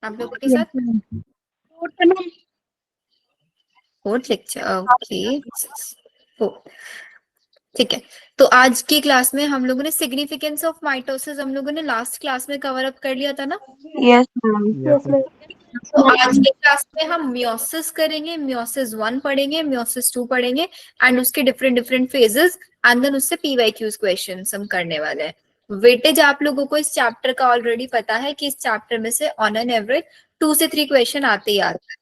आप लोगों के साथ? Fourth lecture, okay. ठीक है। तो आज की क्लास में हम लोगों ने सिग्निफिकेंस ऑफ माइटोसिस हम लोगों ने लास्ट क्लास में कवर अप कर लिया था ना। Yes ma'am. तो आज की क्लास में हम मियोसिस करेंगे, मियोसिस 1 पढ़ेंगे, मियोसिस 2 पढ़ेंगे एंड उसके different different phases and then उससे पीवाईक्यूज क्वेश्चंस हम करने वाले हैं। वेटेज आप लोगों को इस चैप्टर का ऑलरेडी पता है कि इस चैप्टर में से ऑन एन एवरेज 2 से 3 क्वेश्चन आते ही आते हैं।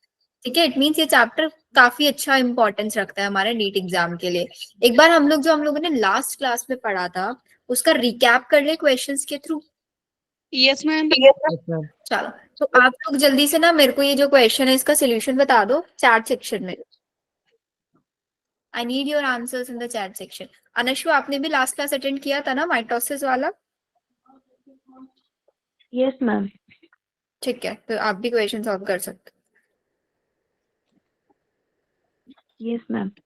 ठीक है, इट मीन्स ये चैप्टर काफी अच्छा इंपॉर्टेंस रखता है हमारे नीट एग्जाम के लिए। एक बार हम लोगों ने लास्ट क्लास में पढ़ा था उसका रिकैप कर ले क्वेश्चंस के थ्रू। Yes ma'am. चलो, तो आप लोग जल्दी से ना मेरे को ये जो क्वेश्चन है इसका सोल्यूशन बता दो चैट सेक्शन में। I need your answers in the chat section. Anshu, आपने भी लास्ट क्लास अटेंड किया था ना माइटोसिस वाला? Yes ma'am. ठीक है, तो आप भी क्वेश्चन सॉल्व कर सकते यस मैम। हो।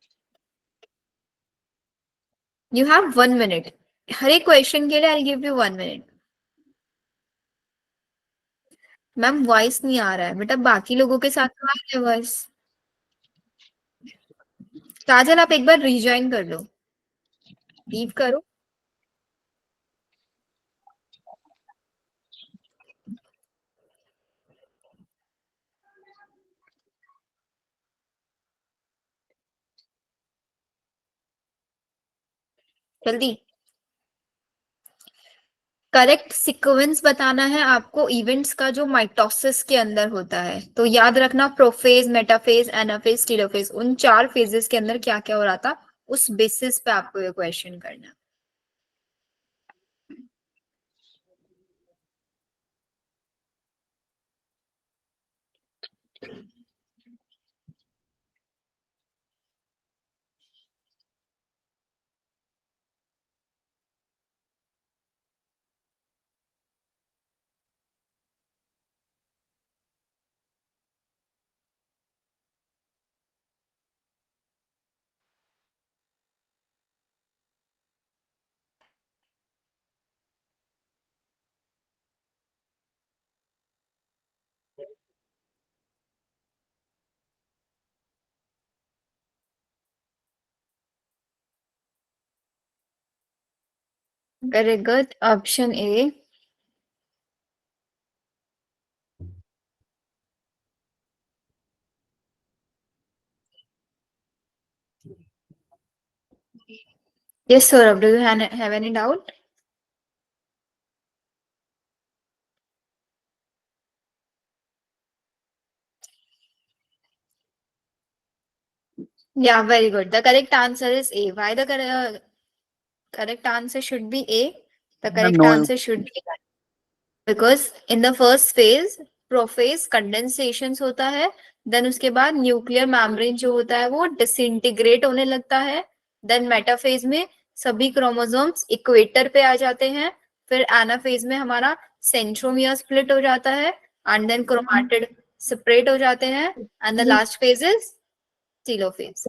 यू हैव 1 मिनट, हर एक क्वेश्चन के लिए I give you 1 minute. Ma'am voice नहीं आ रहा है बेटा, बाकी लोगों के साथ तो आ रहा है वॉइस। काजल, आप एक बार रिज्वाइन कर लो, लीव करो। जल्दी। करेक्ट सीक्वेंस बताना है आपको इवेंट्स का जो माइटोसिस के अंदर होता है। तो याद रखना, प्रोफेज, मेटाफेज, एनाफेज, टेलोफेज, उन 4 फेजेस के अंदर क्या क्या हो रहा था, उस बेसिस पे आपको ये क्वेश्चन करना है। Very good, option A. Yes, Saurabh, do you have any doubt? Yeah, very good. The correct answer is A. Why the correct answer should be A? The correct answer should be because in the first phase prophase condensation होता है, then उसके बाद nuclear membrane जो होता है वो disintegrate होने लगता है, देन मेटाफेज में सभी क्रोमोसोम्स इक्वेटर पे आ जाते हैं, फिर एनाफेज में हमारा सेंट्रोमियर स्प्लिट हो जाता है एंड देन क्रोमाटिड सेपरेट हो जाते हैं and the last phase is telophase.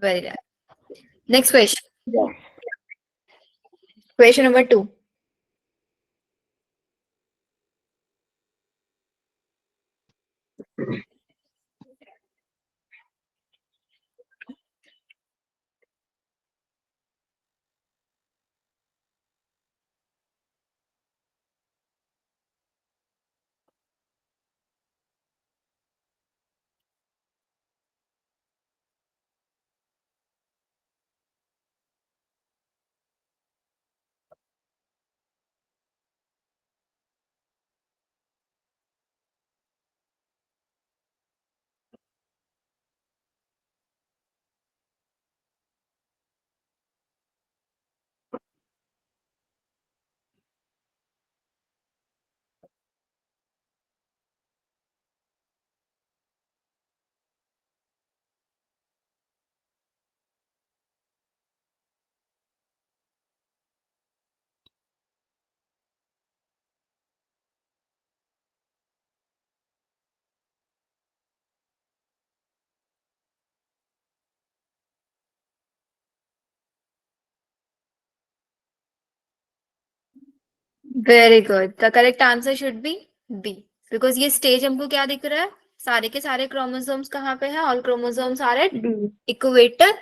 Very right. Next question, question number 2। Very good. The correct answer should be B. Because ये स्टेज हमको क्या दिख रहा है, सारे के सारे क्रोमोसोम्स कहाँ पे है, all chromosomes are at equator,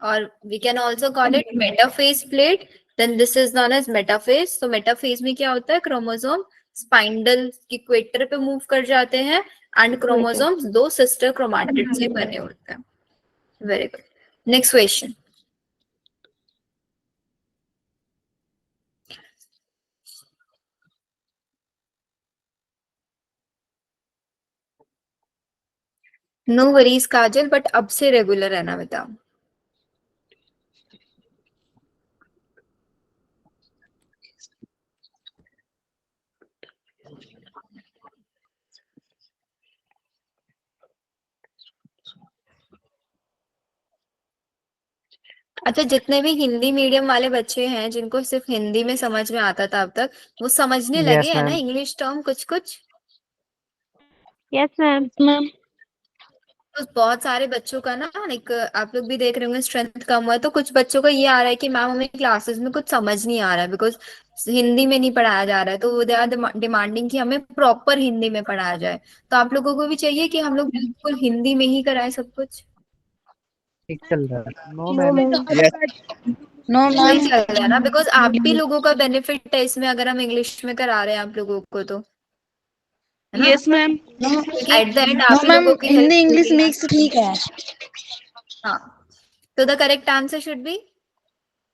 और we can also call it metaphase plate, then this is known as metaphase. तो मेटाफेज में क्या होता है, क्रोमोसोम स्पाइंडल इक्वेटर पे मूव कर जाते हैं एंड क्रोमोसोम्स दो सिस्टर क्रोमैटिड से बने होते हैं। Very good, next question. No worries Kajal, but अब से रेगुलर रहना बेटा। अच्छा, जितने भी हिंदी मीडियम वाले बच्चे हैं जिनको सिर्फ हिंदी में समझ में आता था अब तक, वो समझने लगे हैं ना इंग्लिश टर्म कुछ कुछ? Yes ma'am. मैम तो बहुत सारे बच्चों का ना, लाइक आप लोग भी देख रहे होंगे स्ट्रेंथ कम हुआ है, तो कुछ बच्चों को ये आ रहा है कि मैम हमें क्लासेस में कुछ समझ नहीं आ रहा है बिकॉज हिंदी में नहीं पढ़ाया जा रहा है, तो दे आर डिमांडिंग कि हमें प्रॉपर हिंदी में पढ़ाया जाए। तो आप लोगों को भी चाहिए कि हम लोग बिल्कुल हिंदी में ही कराएं सब कुछ? ठीक चल रहा है। No no ma'am. Ma'am. No सही मैम। चल रहा है ना, बिकॉज आप ही लोगों का बेनिफिट है इसमें अगर हम इंग्लिश में करा रहे हैं आप लोगों को, तो है ना? Yes ma'am. क्योंकि एट द एंड नो आप ही मैम, लोगों की हेल्प हिंदी इंग्लिश होगी। मिक्स ठीक है। हाँ, तो the correct answer should be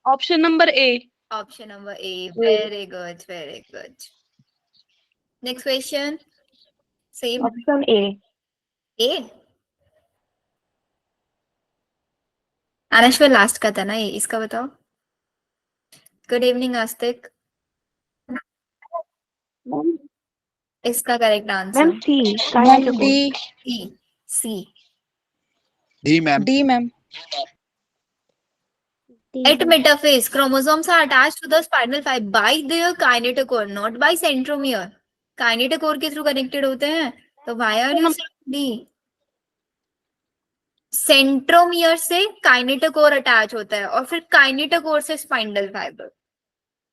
option number A. Option number A. Very good, very good. Next question, same option A. A. Answer last का था ना ये, इसका बताओ। Good evening Astik. मैम इसका correct ma'am answer C ma'am kinetochore. D. C. C. D ma'am. D ma'am. At metaphase, chromosomes are attached to the spinal fiber by their kinetochore, not by centromere. Kinetochore के through connected होते हैं, तो why are you saying D? Centromere से kinetochore attach होता है और फिर kinetochore से spindle fibre.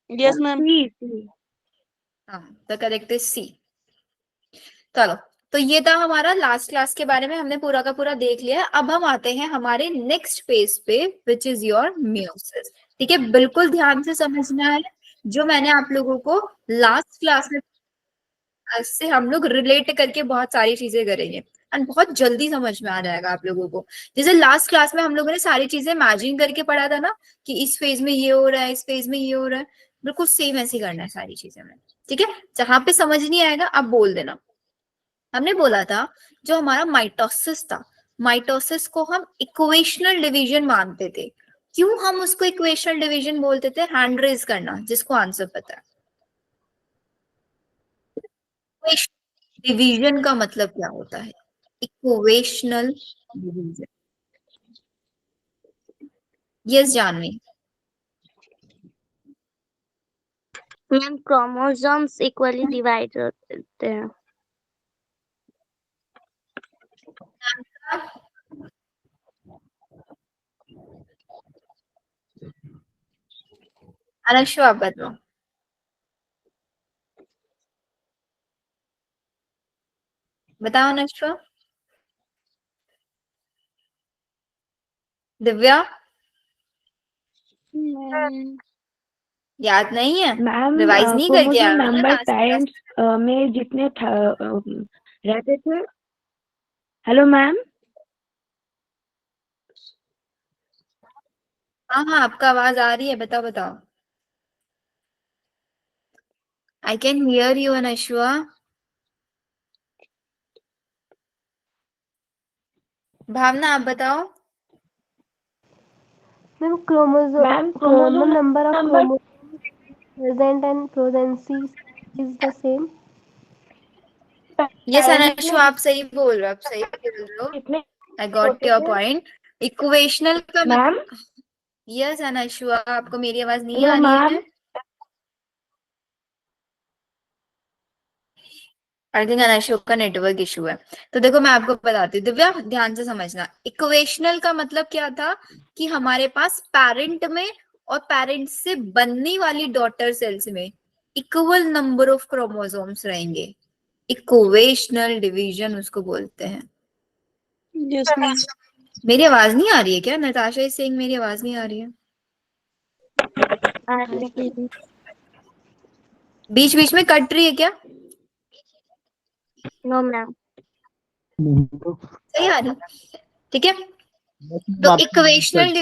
Yes ma'am. C. हाँ, द करेक्ट इज सी। चलो, तो ये था हमारा लास्ट क्लास के बारे में, हमने पूरा का पूरा देख लिया है। अब हम आते हैं हमारे नेक्स्ट पेज पे, विच इज योर मियोसिस। ठीक है, बिल्कुल ध्यान से समझना है जो मैंने आप लोगों को लास्ट क्लास में, से हम लोग रिलेट करके बहुत सारी चीजें करेंगे एंड बहुत जल्दी समझ में आ जाएगा आप लोगों को। जैसे लास्ट क्लास में हम लोगों ने सारी चीजें इमेजिन करके पढ़ा था ना, कि इस फेज में ये हो रहा है, इस फेज में ये हो रहा है, बिल्कुल सेम ऐसे ही करना है सारी चीजें में। ठीक है, जहां पे समझ नहीं आएगा आप बोल देना। हमने बोला था जो हमारा माइटोसिस था, माइटोसिस को हम इक्वेशनल डिवीजन मानते थे। क्यों हम उसको इक्वेशनल डिवीजन बोलते थे? हैंड रेज करना जिसको आंसर पता है। डिवीजन का मतलब क्या होता है? Equational division. Yes Janvi. Ma'am chromosomes equally divide होते हैं। अनशु आप बताओ। बताओ अनशु। दिव्या याद नहीं है? मैम रिवाइज नहीं करके आया क्रोमोसोम ना नंबर लास्ट क्लास? पेरेंट्स में जितने रहते थे। Hello ma'am. हाँ हाँ, आपका आवाज आ रही है, बताओ बताओ। आई कैन हियर यू अनशुआ। भावना आप बताओ। Ma'am chromosome number of chromosomes present and frequency is the same. Yes Anshu, आप सही बोल रहे हो, आप सही बोल रहे हो। कितने I got your point. Equational का मैम? मतलब, यस अनशुआ, आपको मेरी आवाज नहीं हेलो आ रही मैम। है? आई थिंक अनशोक का नेटवर्क इशू है। तो देखो मैं आपको बताती हूँ, दिव्या ध्यान से समझना। इक्वेशनल का मतलब क्या था कि हमारे पास पेरेंट में और पेरेंट से बनने वाली डॉटर सेल्स में इक्वल नंबर ऑफ क्रोमोसोम्स रहेंगे। इक्वेशनल डिवीजन उसको बोलते हैं। Yes ma'am. मेरी आवाज नहीं आ रही है क्या? नताशा इज सेइंग मेरी आवाज नहीं आ रही है। बीच बीच में कट रही है क्या? No ma'am. सही आ रही? ठीक है। तो इक्वेशनल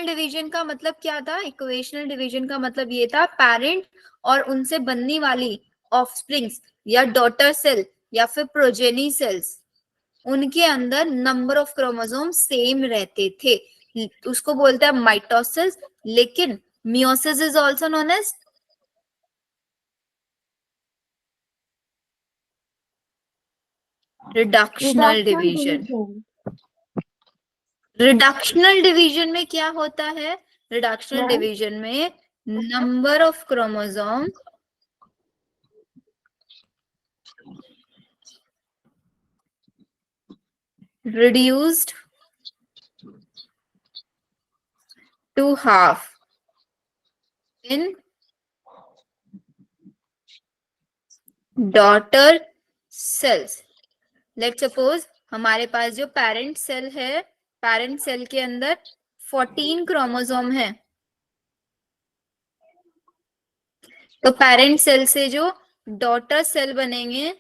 डिवीजन का मतलब क्या था? इक्वेशनल डिवीजन का मतलब ये था पेरेंट और उनसे बनने वाली ऑफस्प्रिंग्स या डॉटर सेल या फिर प्रोजेनी सेल्स, उनके अंदर नंबर ऑफ क्रोमोसोम सेम रहते थे, उसको बोलते हैं माइटोसिस। लेकिन meiosis is also known as reductional division. Reductional division में क्या होता है? रिडक्शनल डिवीजन में number of chromosome reduced to half in daughter cells. Let's suppose हमारे पास जो पेरेंट सेल है, पेरेंट सेल के अंदर 14 क्रोमोसोम है। तो पेरेंट सेल से जो डॉटर सेल बनेंगे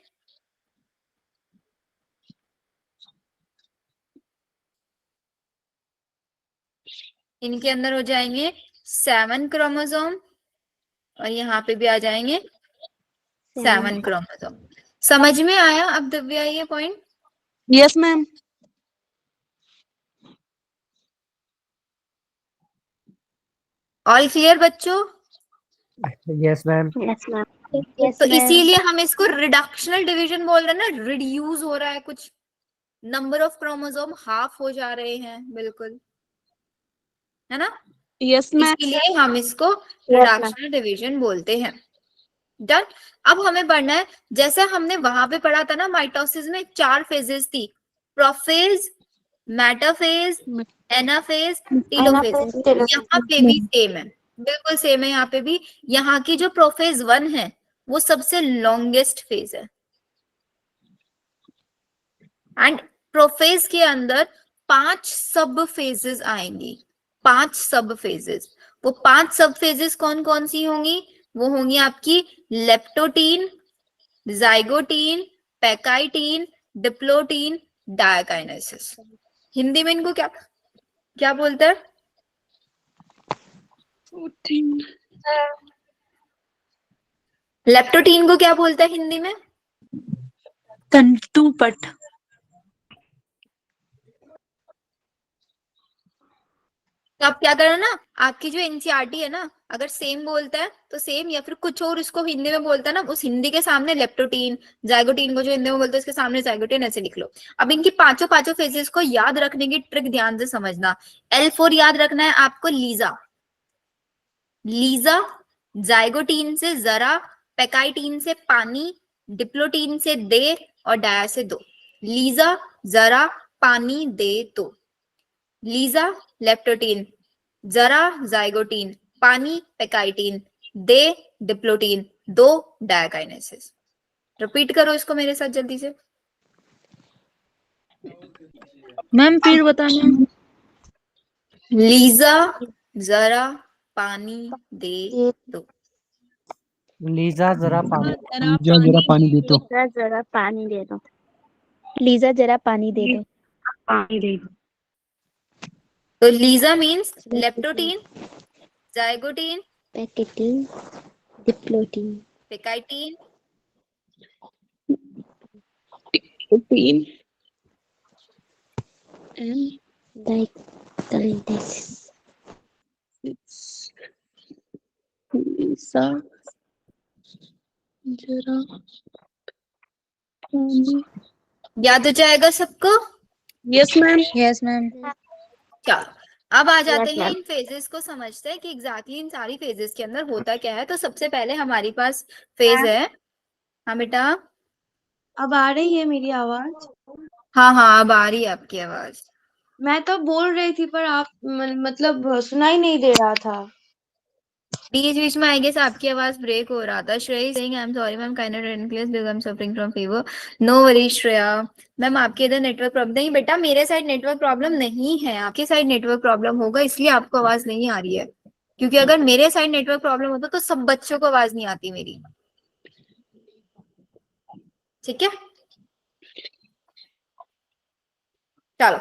इनके अंदर हो जाएंगे 7 क्रोमोसोम और यहाँ पे भी आ जाएंगे 7 क्रोमोसोम। समझ में आया अब दिव्या ये point? Yes ma'am. All clear बच्चों? Yes ma'am. Yes ma'am. तो इसीलिए हम इसको रिडक्शनल डिवीजन बोल रहे हैं ना, रिड्यूस हो रहा है कुछ, नंबर ऑफ क्रोमोसोम हाफ हो जा रहे हैं, बिल्कुल, है ना? Yes ma'am. इसीलिए हम इसको रिडक्शनल डिवीजन बोलते हैं। डन। अब हमें बढ़ना है, जैसे हमने वहां पे पढ़ा था ना, माइटोसिस में 4 फेजेस थी, प्रोफेज, मेटाफेज, एनाफेज, टेलोफेज। यहाँ पे भी सेम है, बिल्कुल सेम है यहाँ पे भी। यहाँ की जो प्रोफेज 1 है वो सबसे लॉन्गेस्ट फेज है, एंड प्रोफेज के अंदर 5 सब फेजेस आएंगी, 5 सब फेजेस। वो 5 सब फेजेस कौन कौन सी होंगी? वो होंगी आपकी leptotene, zygotene, pachytene, diplotene, diakinesis. Hindi में इनको क्या क्या बोलते हैं? लेप्टोटीन को क्या बोलते हैं हिंदी में? तंतु पट। तो आप क्या करो ना, आपकी जो एनसीईआरटी है ना, अगर सेम बोलता है तो सेम, या फिर कुछ और इसको हिंदी में बोलता है ना, उस हिंदी के सामने लेप्टोटीन, जाइगोटीन को जो हिंदी में बोलते हैं उसके सामने जाइगोटीन ऐसे लिख लो। अब इनकी पांचों पांचों फेजेस को याद रखने की ट्रिक ध्यान से समझना। L4 याद रखना है आपको, लीजा। लीजा जाइगोटीन से जरा, पैकाइटीन से पानी, डिप्लोटीन से दे और डाया से दो। लीजा जरा पानी दे दो। लीजा लेप्टोटीन, जरा जाइगोटीन, पानी पैकाइटीन, दे डिप्लोटीन, दो डायकाइनेसिस। रिपीट करो इसको मेरे साथ जल्दी से। मैम फिर बताना। लीजा जरा पानी दे दो। लीजा जरा पानी जरा पानी दे दो। जरा पानी दे दो। लीजा जरा पानी दे दो। पानी दे दो। तो Lisa means leptotene, zygotene, pachytene, diplotene, pachytene, protein and diakinesis. Lisa जरा पानी। याद हो जाएगा सबको? Yes ma'am. Yes ma'am. चलो अब आ जाते Yes, हैं ma'am. इन फेजेस को समझते हैं कि एग्जैक्टली इन सारी फेजेस के अंदर होता क्या है। तो सबसे पहले हमारी पास फेज है, हाँ बेटा, अब आ रही है मेरी आवाज? हाँ हाँ अब आ रही है आपकी आवाज। मैं तो बोल रही थी पर आप मतलब सुनाई नहीं दे रहा था। बीच बीच में आई गेस आपकी आवाज ब्रेक हो रहा था। Shreya saying I am sorry ma'am, kind clear because I am suffering from fever. No worry Shreya ma'am, आपके इधर नेटवर्क प्रॉब्लम नहीं बेटा, मेरे साइड नेटवर्क प्रॉब्लम नहीं है, आपके साइड नेटवर्क प्रॉब्लम होगा इसलिए आपको आवाज नहीं आ रही है, क्योंकि अगर मेरे साइड नेटवर्क प्रॉब्लम होता तो सब बच्चों को आवाज नहीं आती मेरी। ठीक है, चलो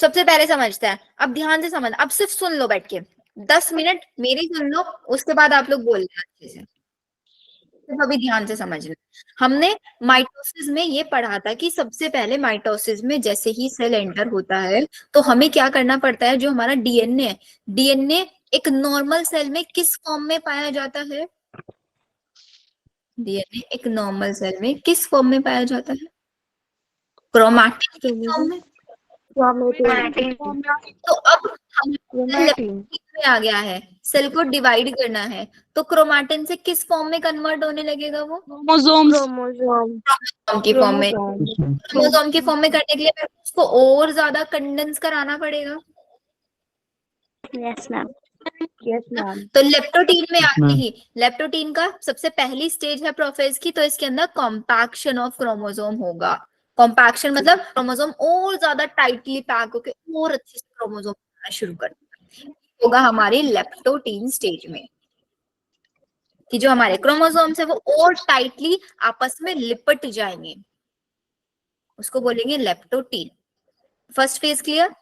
सबसे पहले समझते हैं। अब ध्यान से समझ, अब सिर्फ सुन लो बैठ के, 10 मिनट मेरी सुन लो, उसके बाद आप लोग बोलना अच्छे से। सिर्फ अभी ध्यान से समझना। हमने माइटोसिस में ये पढ़ा था कि सबसे पहले माइटोसिस में जैसे ही सेल एंटर होता है तो हमें क्या करना पड़ता है, जो हमारा डीएनए है, डीएनए एक नॉर्मल सेल में किस फॉर्म में पाया जाता है? डीएनए एक नॉर्मल सेल में किस फॉर्म में पाया जाता है? क्रोमैटिन के फॉर्म में। तो अब हम में आ गया है, सेल को डिवाइड करना है, तो क्रोमैटिन से किस फॉर्म में कन्वर्ट होने लगेगा? वो क्रोमोसोम्स। क्रोमोसोम की फॉर्म में। क्रोमोसोम की फॉर्म में करने के लिए उसको और ज्यादा कंडेंस कराना पड़ेगा। Yes ma'am. तो लेप्टोटीन में आते ही, लेप्टोटीन का सबसे पहली स्टेज है प्रोफेज की, तो इसके अंदर कॉम्पैक्शन ऑफ क्रोमोसोम होगा। कॉम्पैक्शन मतलब क्रोमोसोम और ज्यादा टाइटली पैक होके और अच्छे से क्रोमोसोम बनना शुरू करता होगा हमारी लेप्टोटीन स्टेज में, कि जो हमारे क्रोमोसोम्स है वो और टाइटली आपस में लिपट जाएंगे, उसको बोलेंगे leptotene. First phase clear?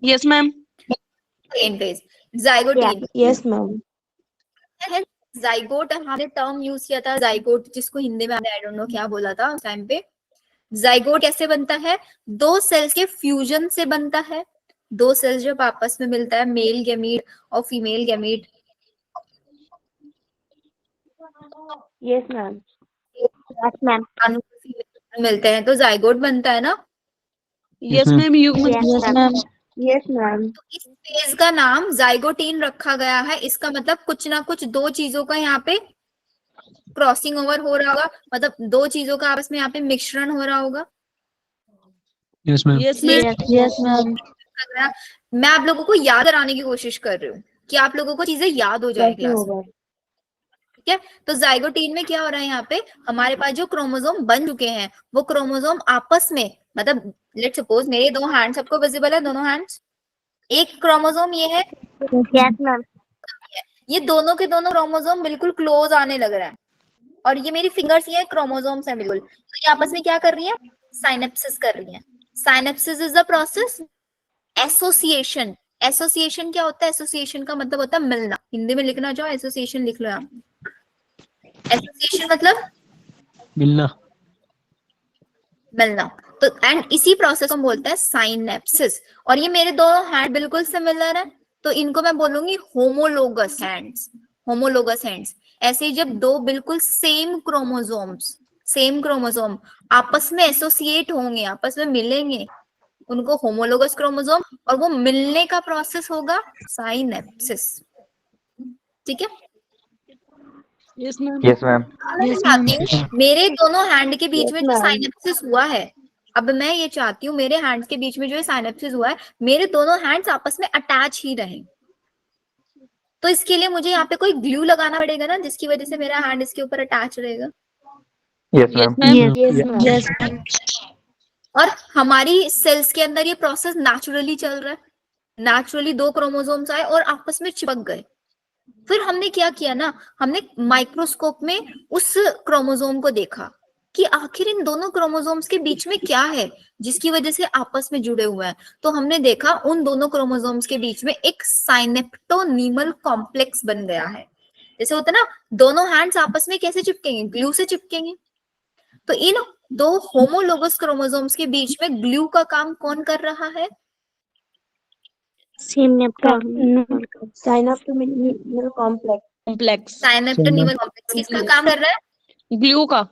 Yes ma'am. Second phase zygotene. Yes ma'am. Zygote हमने टर्म यूज किया था, जाइगोट जिसको हिंदी में आई डोंट नो क्या बोला था उस टाइम पे। जाइगोट कैसे बनता है? दो सेल्स के फ्यूजन से बनता है। दो सेल्स जब आपस में मिलता है, मेल गैमीट और female gamete. Yes ma'am. Yes ma'am. मिलते हैं तो जाइगोट बनता है ना। Yes ma'am. Yes ma'am. Yes ma'am. तो इस फेज का नाम जाइगोटीन रखा गया है। इसका मतलब कुछ ना कुछ दो चीजों का यहाँ पे क्रॉसिंग ओवर हो रहा होगा, मतलब दो चीजों का आपस में यहाँ पे मिश्रण हो रहा होगा। Yes ma'am. Yes ma'am. मैं आप लोगों को याद कराने की कोशिश कर रही हूँ कि आप लोगों को चीजें याद हो जाए क्लास में। ठीक है, तो जाइगोटीन में क्या हो रहा है, यहाँ पे हमारे पास जो क्रोमोसोम बन चुके हैं वो क्रोमोसोम आपस में, मतलब लेट्स सपोज मेरे दो हैंड्स सबको विजिबल है, दोनों हैंड्स, एक क्रोमोसोम ये है, यस मैम। ये दोनों के दोनों क्रोमोसोम बिल्कुल क्लोज आने लग रहा है, और ये मेरी फिंगर्स ये क्रोमोसोम्स है बिल्कुल, तो ये आपस में क्या कर रही है? साइनेप्सिस कर रही है। Synapsis is the process. Association, association क्या होता है? एसोसिएशन का मतलब होता है मिलना। हिंदी में लिखना चाहो एसोसिएशन लिख लो आप। एसोसिएशन मतलब मिलना। मिलना। तो एंड इसी प्रोसेस को बोलते हैं साइनेप्सिस। और ये मेरे दोनों हैंड बिल्कुल सिमिलर है, तो इनको मैं बोलूंगी होमोलोगस हैंड्स। Homologous hands. ऐसे ही जब दो बिल्कुल सेम क्रोमोसोम आपस में एसोसिएट होंगे, आपस में मिलेंगे, उनको होमोलोगस क्रोमोसोम, और वो मिलने का प्रोसेस होगा साइनेप्सिस। ठीक है, यस मैम। Yes ma'am. मैं चाहती हूँ मेरे दोनों हैंड के बीच में जो साइनेप्सिस हुआ है, अब मैं ये चाहती हूँ मेरे हैंड्स के बीच में जो साइनेप्सिस हुआ है, मेरे दोनों हैंड्स आपस में अटैच ही रहें। तो इसके लिए मुझे यहाँ पे कोई ग्लू लगाना पड़ेगा ना, जिसकी वजह से मेरा हैंड इसके ऊपर अटैच रहेगा। Yes ma'am. Yes ma'am. और हमारी सेल्स के अंदर ये प्रोसेस नेचुरली चल रहा है। नेचुरली दो क्रोमोसोम्स आए और आपस में चिपक गए। फिर हमने क्या किया ना, हमने माइक्रोस्कोप में उस क्रोमोसोम को देखा कि आखिर इन दोनों क्रोमोसोम्स के बीच में क्या है जिसकी वजह से आपस में जुड़े हुए हैं। तो हमने देखा उन दोनों क्रोमोसोम्स के बीच में एक साइनेप्टोनीमल कॉम्प्लेक्स बन गया है। जैसे होता है ना, दोनों हैंड्स आपस में कैसे चिपकेंगे? ग्लू से चिपकेंगे। तो इन दो होमोलोगस क्रोमोसोम्स के बीच में ग्लू का काम कौन कर रहा है? साइनेप्टोनीमल कॉम्प्लेक्स। साइनेप्टोनीमल कॉम्प्लेक्स किसका काम कर रहा है? ग्लू का।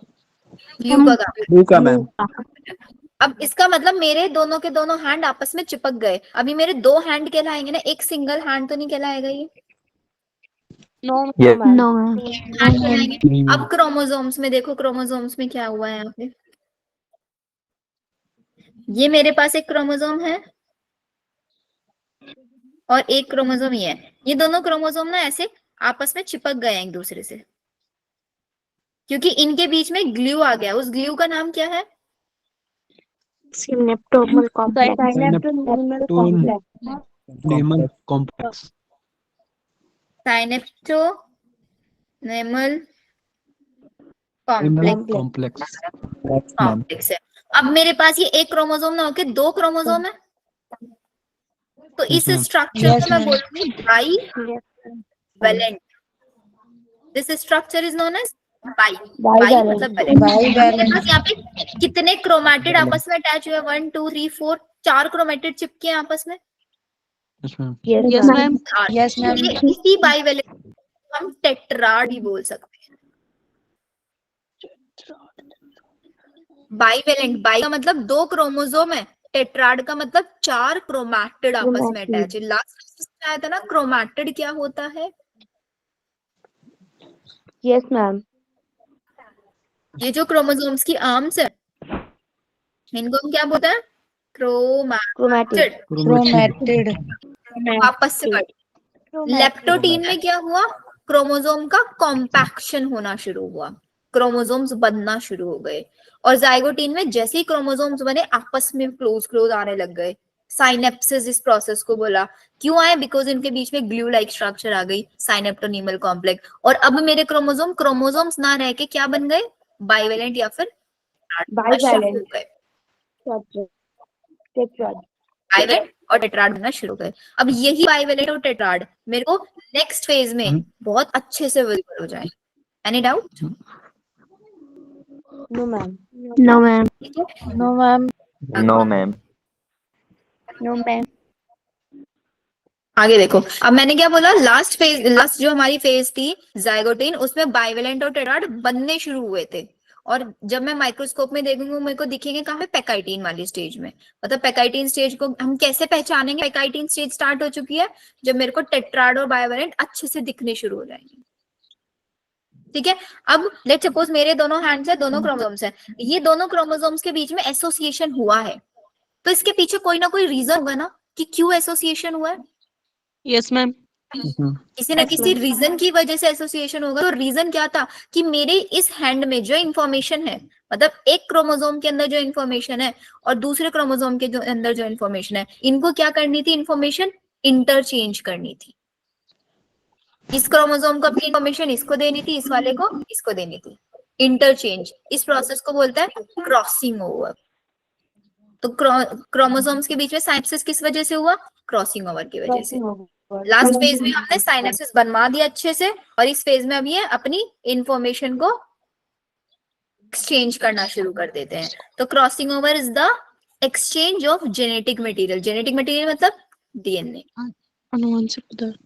ग्लू का काम। ब्लू का मैम। अब इसका मतलब मेरे दोनों के दोनों हैंड आपस में चिपक गए। अभी मेरे दो हैंड कहलाएंगे ना, एक सिंगल हैंड तो नहीं कहलाएगा ये। No Yes. No ma'am. Hand कहलाएंगे। अब क्रोमोसोम्स में देखो, क्रोमोसोम्स में क्या हुआ है यहाँ पे। ये मेरे पास एक क्रोमोसोम है और एक क्रोमोसोम ये है। ये दोनों क्रोमोसोम ना ऐसे आपस में चिपक गए हैं एक दूसरे से, क्योंकि इनके बीच में ग्लू आ गया। उस ग्लू का नाम क्या है? Synaptomal complex. Synaptomal complex. Nemal complex. Synaptonemal complex Complex. Complex है। अब मेरे पास ये एक क्रोमोसोम ना होके दो क्रोमोसोम है, तो इस Yes, ma'am. स्ट्रक्चर को मैं बोलूंगी bivalent. This structure is known as bi. Bi मतलब वैलेंट। मेरे पास यहाँ पे कितने क्रोमैटिड आपस में अटैच हुए? 1 2 3 4, 4 क्रोमैटिड चिपके हैं आपस में। Yes, ma'am. Yes, ma'am. Yes, ma'am. इसी बाई वैलेंट हम टेट्राड ही बोल सकते हैं। बाईवेलेंट, बाई का मतलब दो क्रोमोसोम है, टेट्राड का मतलब 4 क्रोमैटिड आपस में अटैच है। लास्ट आया था ना क्रोमैटिड क्या होता है? Yes, ma'am. ये जो क्रोमोसोम्स की आर्म्स है इनको हम क्या बोलते हैं? क्रोमैटिड। Chromatid. वापस से लेप्टोटीन में क्या हुआ? क्रोमोसोम का कॉम्पैक्शन होना शुरू हुआ, क्रोमोसोम्स बनना शुरू हो गए। और जाइगोटीन में जैसे ही क्रोमोसोम्स बने आपस में क्लोज आने लग गए। साइनेप्सिस इस प्रोसेस को बोला। क्यों आए? बिकॉज इनके बीच में ग्लू लाइक स्ट्रक्चर आ गई, साइनेप्टोनीमल कॉम्प्लेक्स। और अब मेरे क्रोमोसोम्स ना रह के क्या बन गए? बाइवेलेंट या फिर Bivalent. हो गए। Tetrad. बाइवेलेंट और टेट्राड बनना शुरू हो गए। अब यही बाइवेलेंट और टेट्राड मेरे को नेक्स्ट फेज में बहुत अच्छे से विजिबल हो जाए। Any doubt? No, ma'am. No, ma'am. No, ma'am. No, ma'am. No, ma'am. आगे देखो, अब मैंने क्या बोला? लास्ट जो हमारी फेज थी जाइगोटीन, उसमें बाइवेलेंट और टेट्राड बनने शुरू हुए थे। और जब मैं माइक्रोस्कोप में देखूंगी मेरे को दिखेंगे कहाँ पे? पैकाइटीन वाली स्टेज में। मतलब पैकाइटीन स्टेज को हम कैसे पहचानेंगे? पैकाइटीन स्टेज स्टार्ट हो चुकी है जब मेरे को टेट्राड और बाइवेलेंट अच्छे से दिखने शुरू हो जाएंगे। ठीक है, अब लेट सपोज मेरे दोनों हैंड्स है, दोनों क्रोमोसोम्स है, ये दोनों क्रोमोसोम्स के बीच में एसोसिएशन हुआ है, तो इसके पीछे कोई ना कोई रीजन होगा ना कि क्यों एसोसिएशन हुआ है। Yes, ma'am. किसी ना किसी रीजन की वजह से एसोसिएशन होगा। तो रीजन क्या था कि मेरे इस हैंड में जो इंफॉर्मेशन है, मतलब एक क्रोमोसोम के अंदर जो इंफॉर्मेशन है और दूसरे क्रोमोसोम के जो अंदर जो इंफॉर्मेशन है, इनको क्या करनी थी? इंफॉर्मेशन इंटरचेंज करनी थी। इस क्रोमोसोम को अपनी इंफॉर्मेशन इसको देनी थी, इस वाले को इसको देनी थी। इंटरचेंज, इस प्रोसेस को बोलता है क्रॉसिंग ओवर। तो क्रोमोसोम्स के बीच में साइनेप्सिस किस वजह से हुआ? क्रॉसिंग ओवर की वजह से। लास्ट फेज में हमने साइनेप्सिस बनवा दिया अच्छे से, और इस फेज में अब ये अपनी इंफॉर्मेशन को एक्सचेंज करना शुरू कर देते हैं। तो crossing over is the exchange of genetic material. Genetic material मतलब डीएनए अनुवांशिक पदार्थ।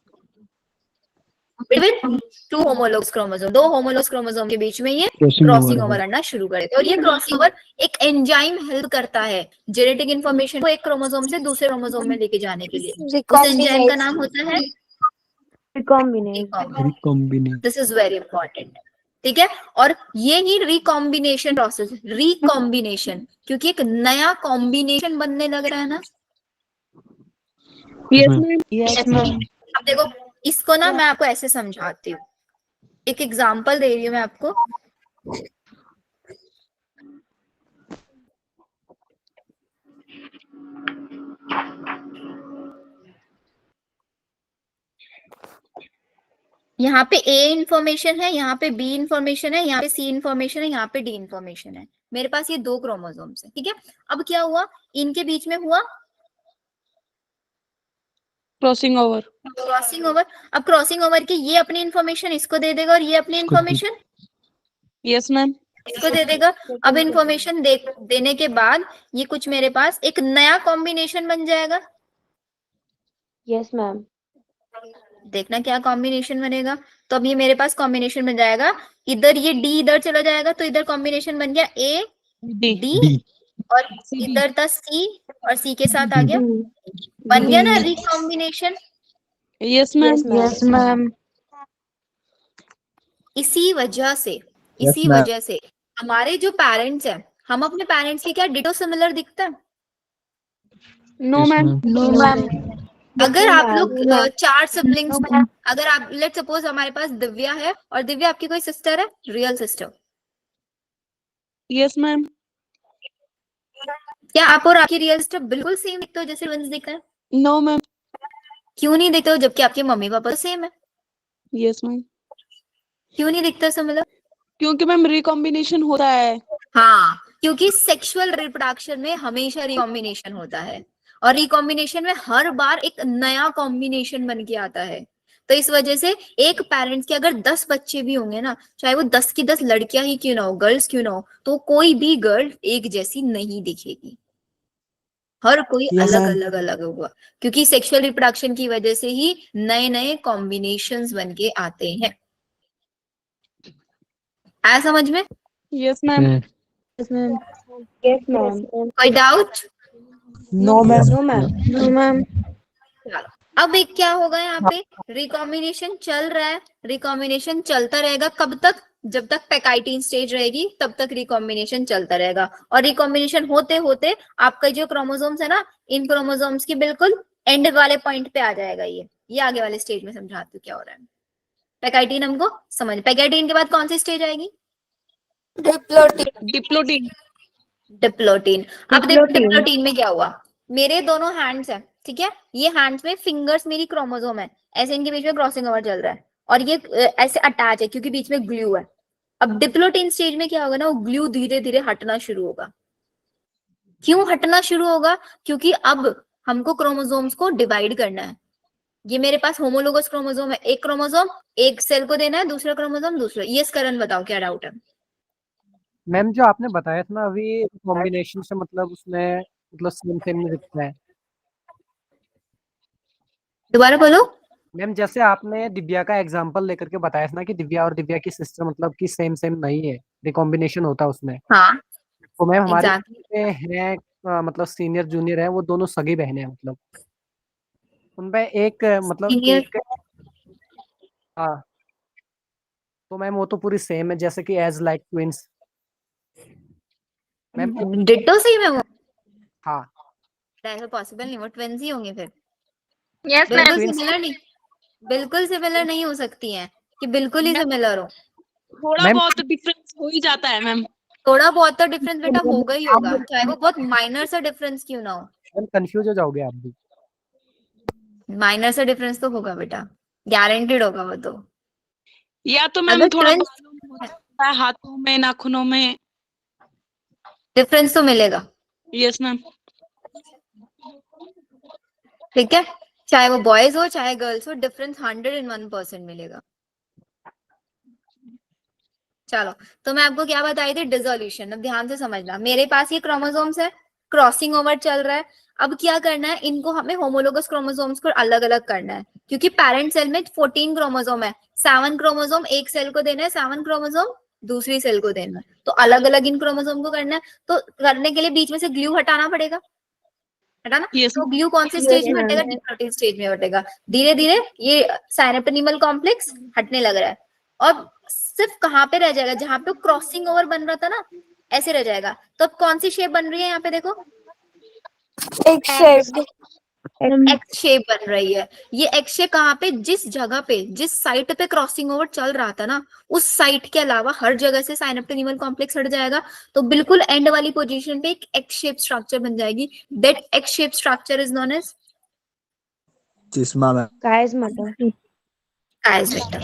Between 2 homologous chromosome, 2 homologous chromosome के बीच में ये Crossing क्रॉसिंग over ओवर करना शुरू कर देते हैं। और ये क्रॉसिंग ओवर एक एंजाइम हेल्प करता है जेनेटिक इंफॉर्मेशन को एक क्रोमोसोम से दूसरे क्रोमोसोम में लेके जाने के लिए। उस एंजाइम का नाम होता है recombination. This is very important. ठीक है, और ये ही रिकॉम्बिनेशन प्रोसेस, रिकॉम्बिनेशन, क्योंकि एक नया कॉम्बिनेशन बनने लग रहा है ना। Yes, ma'am. Yes, ma'am. अब देखो, इसको ना मैं आपको ऐसे समझाती हूँ, एक एग्जांपल दे रही हूँ मैं आपको। यहाँ पे ए इंफॉर्मेशन है, यहाँ पे बी इंफॉर्मेशन है, यहाँ पे सी इंफॉर्मेशन है, यहाँ पे डी इंफॉर्मेशन है। मेरे पास ये 2 क्रोमोसोम्स है। ठीक है, अब क्या हुआ? इनके बीच में हुआ Crossing over. Crossing over. अब क्रॉसिंग ओवर की ये अपनी इंफॉर्मेशन इसको दे देगा और ये अपनी इंफॉर्मेशन Yes, ma'am. इसको दे देगा। अब इंफॉर्मेशन देने के बाद ये कुछ मेरे पास एक नया कॉम्बिनेशन बन जाएगा। Yes, ma'am. देखना क्या कॉम्बिनेशन बनेगा। तो अब ये मेरे पास कॉम्बिनेशन बन जाएगा, इधर ये डी इधर चला जाएगा, तो इधर कॉम्बिनेशन बन गया ए D. डी, और इधर था सी और सी के साथ आ गया, बन गया ना recombination. Yes, ma'am. Yes, ma'am. इसी वजह से हमारे जो पेरेंट्स हैं, हम अपने पेरेंट्स के क्या डिटो सिमिलर दिखता है? No, Yes, ma'am. No, ma'am. अगर आप लोग No, ma'am. 4 siblings, No, ma'am. अगर आप लेट सपोज हमारे पास दिव्या है और दिव्या आपकी कोई सिस्टर है, रियल सिस्टर, Yes, ma'am. क्या आप और आपकी रियल सिस्टर बिल्कुल सेम दिखते हो जैसे ट्विंस दिखते हैं? No, ma'am. क्यों नहीं दिखते हो जबकि आपके मम्मी पापा तो सेम है? Yes, ma'am. क्यों नहीं दिखते सिमिलर? क्योंकि मैम रिकॉम्बिनेशन होता है। हाँ, क्योंकि सेक्सुअल रिप्रोडक्शन में हमेशा रिकॉम्बिनेशन होता है और रिकॉम्बिनेशन में हर बार एक नया कॉम्बिनेशन बन के आता है। तो इस वजह से एक पेरेंट्स के अगर 10 बच्चे भी होंगे ना, चाहे वो 10 की 10 लड़कियां ही क्यों ना हो, गर्ल्स क्यों ना हो, तो कोई भी गर्ल एक जैसी नहीं दिखेगी, हर कोई अलग अलग अलग होगा, क्योंकि सेक्सुअल रिप्रोडक्शन की वजह से ही नए नए कॉम्बिनेशंस बन के आते हैं। आया समझ में? Yes, ma'am. Yes, ma'am. Yes, ma'am. कोई doubt? No, ma'am. No, ma'am. No, ma'am. चलो, अब एक क्या होगा यहाँ पे, रिकॉम्बिनेशन चल रहा है, रिकॉम्बिनेशन चलता रहेगा कब तक? जब तक पैकाइटिन स्टेज रहेगी तब तक रिकॉम्बिनेशन चलता रहेगा, और रिकॉम्बिनेशन होते होते आपका जो क्रोमोसोम्स है ना, इन क्रोमोसोम्स की बिल्कुल एंड वाले पॉइंट पे आ जाएगा। ये आगे वाले स्टेज में समझाती हूँ क्या हो रहा है। पैकाइटिन हमको समझ, पैकाइटिन के बाद कौन सी स्टेज आएगी? Diplotin. डिप्लोटीन। अब देखो डिप्लोटीन। डिप्लोटीन में क्या हुआ, मेरे दोनों हैंड्स हैं, ठीक है, ये हैंड्स में फिंगर्स मेरी क्रोमोसोम है, ऐसे इनके बीच में क्रॉसिंग ओवर चल रहा है और ये ऐसे अटैच है क्योंकि बीच में ग्लू है। अब डिप्लोटीन स्टेज में क्या होगा ना, वो ग्लू धीरे धीरे हटना शुरू होगा। क्यों हटना शुरू होगा? क्योंकि अब हमको क्रोमोसोम्स को डिवाइड करना है। ये मेरे पास होमोलोगस क्रोमोसोम है, एक क्रोमोसोम एक सेल को देना है, दूसरा क्रोमोसोम दूसरा। ये करण बताओ क्या डाउट है? मैम जो आपने बताया था ना अभी कॉम्बिनेशन से मतलब उसमें मतलब सेम सेम नहीं दिखता है। दोबारा बोलो। मैम जैसे आपने दिव्या का एग्जांपल लेकर के बताया था ना कि दिव्या और दिव्या की सिस्टर मतलब कि सेम सेम नहीं है, रिकॉम्बिनेशन होता है उसमें। हाँ तो मैम हमारे एग्जैक्टली। हैं मतलब सीनियर जूनियर है, वो दोनों सगी बहनें हैं, मतलब उनमें एक मतलब Senior- एक हाँ, तो मैम वो तो पूरी सेम है जैसे कि as like twins. Ma'am ditto same है वो? हाँ ऐसा पॉसिबल नहीं, वो ट्विंस ही होंगे फिर। Yes, बिल्कुल twins- सिमिलर नहीं, बिल्कुल सिमिलर नहीं हो सकती हैं कि बिल्कुल ही सिमिलर हो। थोड़ा मैम बहुत डिफरेंस हो ही जाता है मैम। थोड़ा बहुत तो डिफरेंस बेटा होगा ही होगा, चाहे वो बहुत माइनर सा डिफरेंस क्यों ना हो। मैम कंफ्यूज हो जाओगे आप भी। माइनर सा डिफरेंस तो होगा बेटा, गारंटेड होगा वो तो। या तो मैम अगर थोड़ा twins- बालों में हो सकता है, हाथों में, नाखूनों में। डिफरेंस तो मिलेगा, यस मैम। ठीक है, चाहे वो बॉयज हो चाहे गर्ल्स हो, डिफरेंस 101% मिलेगा। चलो, तो मैं आपको क्या बताई थी, डिसोल्यूशन। अब ध्यान से समझना, मेरे पास ये क्रोमोसोम्स है, क्रॉसिंग ओवर चल रहा है। अब क्या करना है, इनको हमें होमोलोगस क्रोमोसोम्स को अलग अलग करना है, क्योंकि पेरेंट सेल में 14 क्रोमोसोम है, 7 क्रोमोसोम एक सेल को देना है, 7 क्रोमोसोम दूसरी सेल को देना है, तो अलग अलग इन क्रोमोसोम को करना है। तो करने के लिए बीच में से ग्लू हटाना पड़ेगा, हटाना। यस तो ग्लू कौन से स्टेज में हटेगा? डिप्लोटिन स्टेज में हटेगा। धीरे धीरे ये साइनेप्टेनिमल कॉम्प्लेक्स हटने लग रहा है और सिर्फ कहाँ पे रह जाएगा, जहां पे क्रॉसिंग ओवर बन रहा था ना, ऐसे रह जाएगा। तो अब कौन सी शेप बन रही है यहाँ पे देखो, एक्स शेप बन रही है। ये एक्स शेप कहाँ पे, जिस जगह पे, जिस साइट पे क्रॉसिंग ओवर चल रहा था ना, उस साइट के अलावा हर जगह से साइनेप्टेनिमल कॉम्प्लेक्स हट जाएगा। तो बिल्कुल एंड वाली पोजीशन पे एक एक्स शेप स्ट्रक्चर बन जाएगी। That X shape structure is known as Chiasmata. chiasmatum।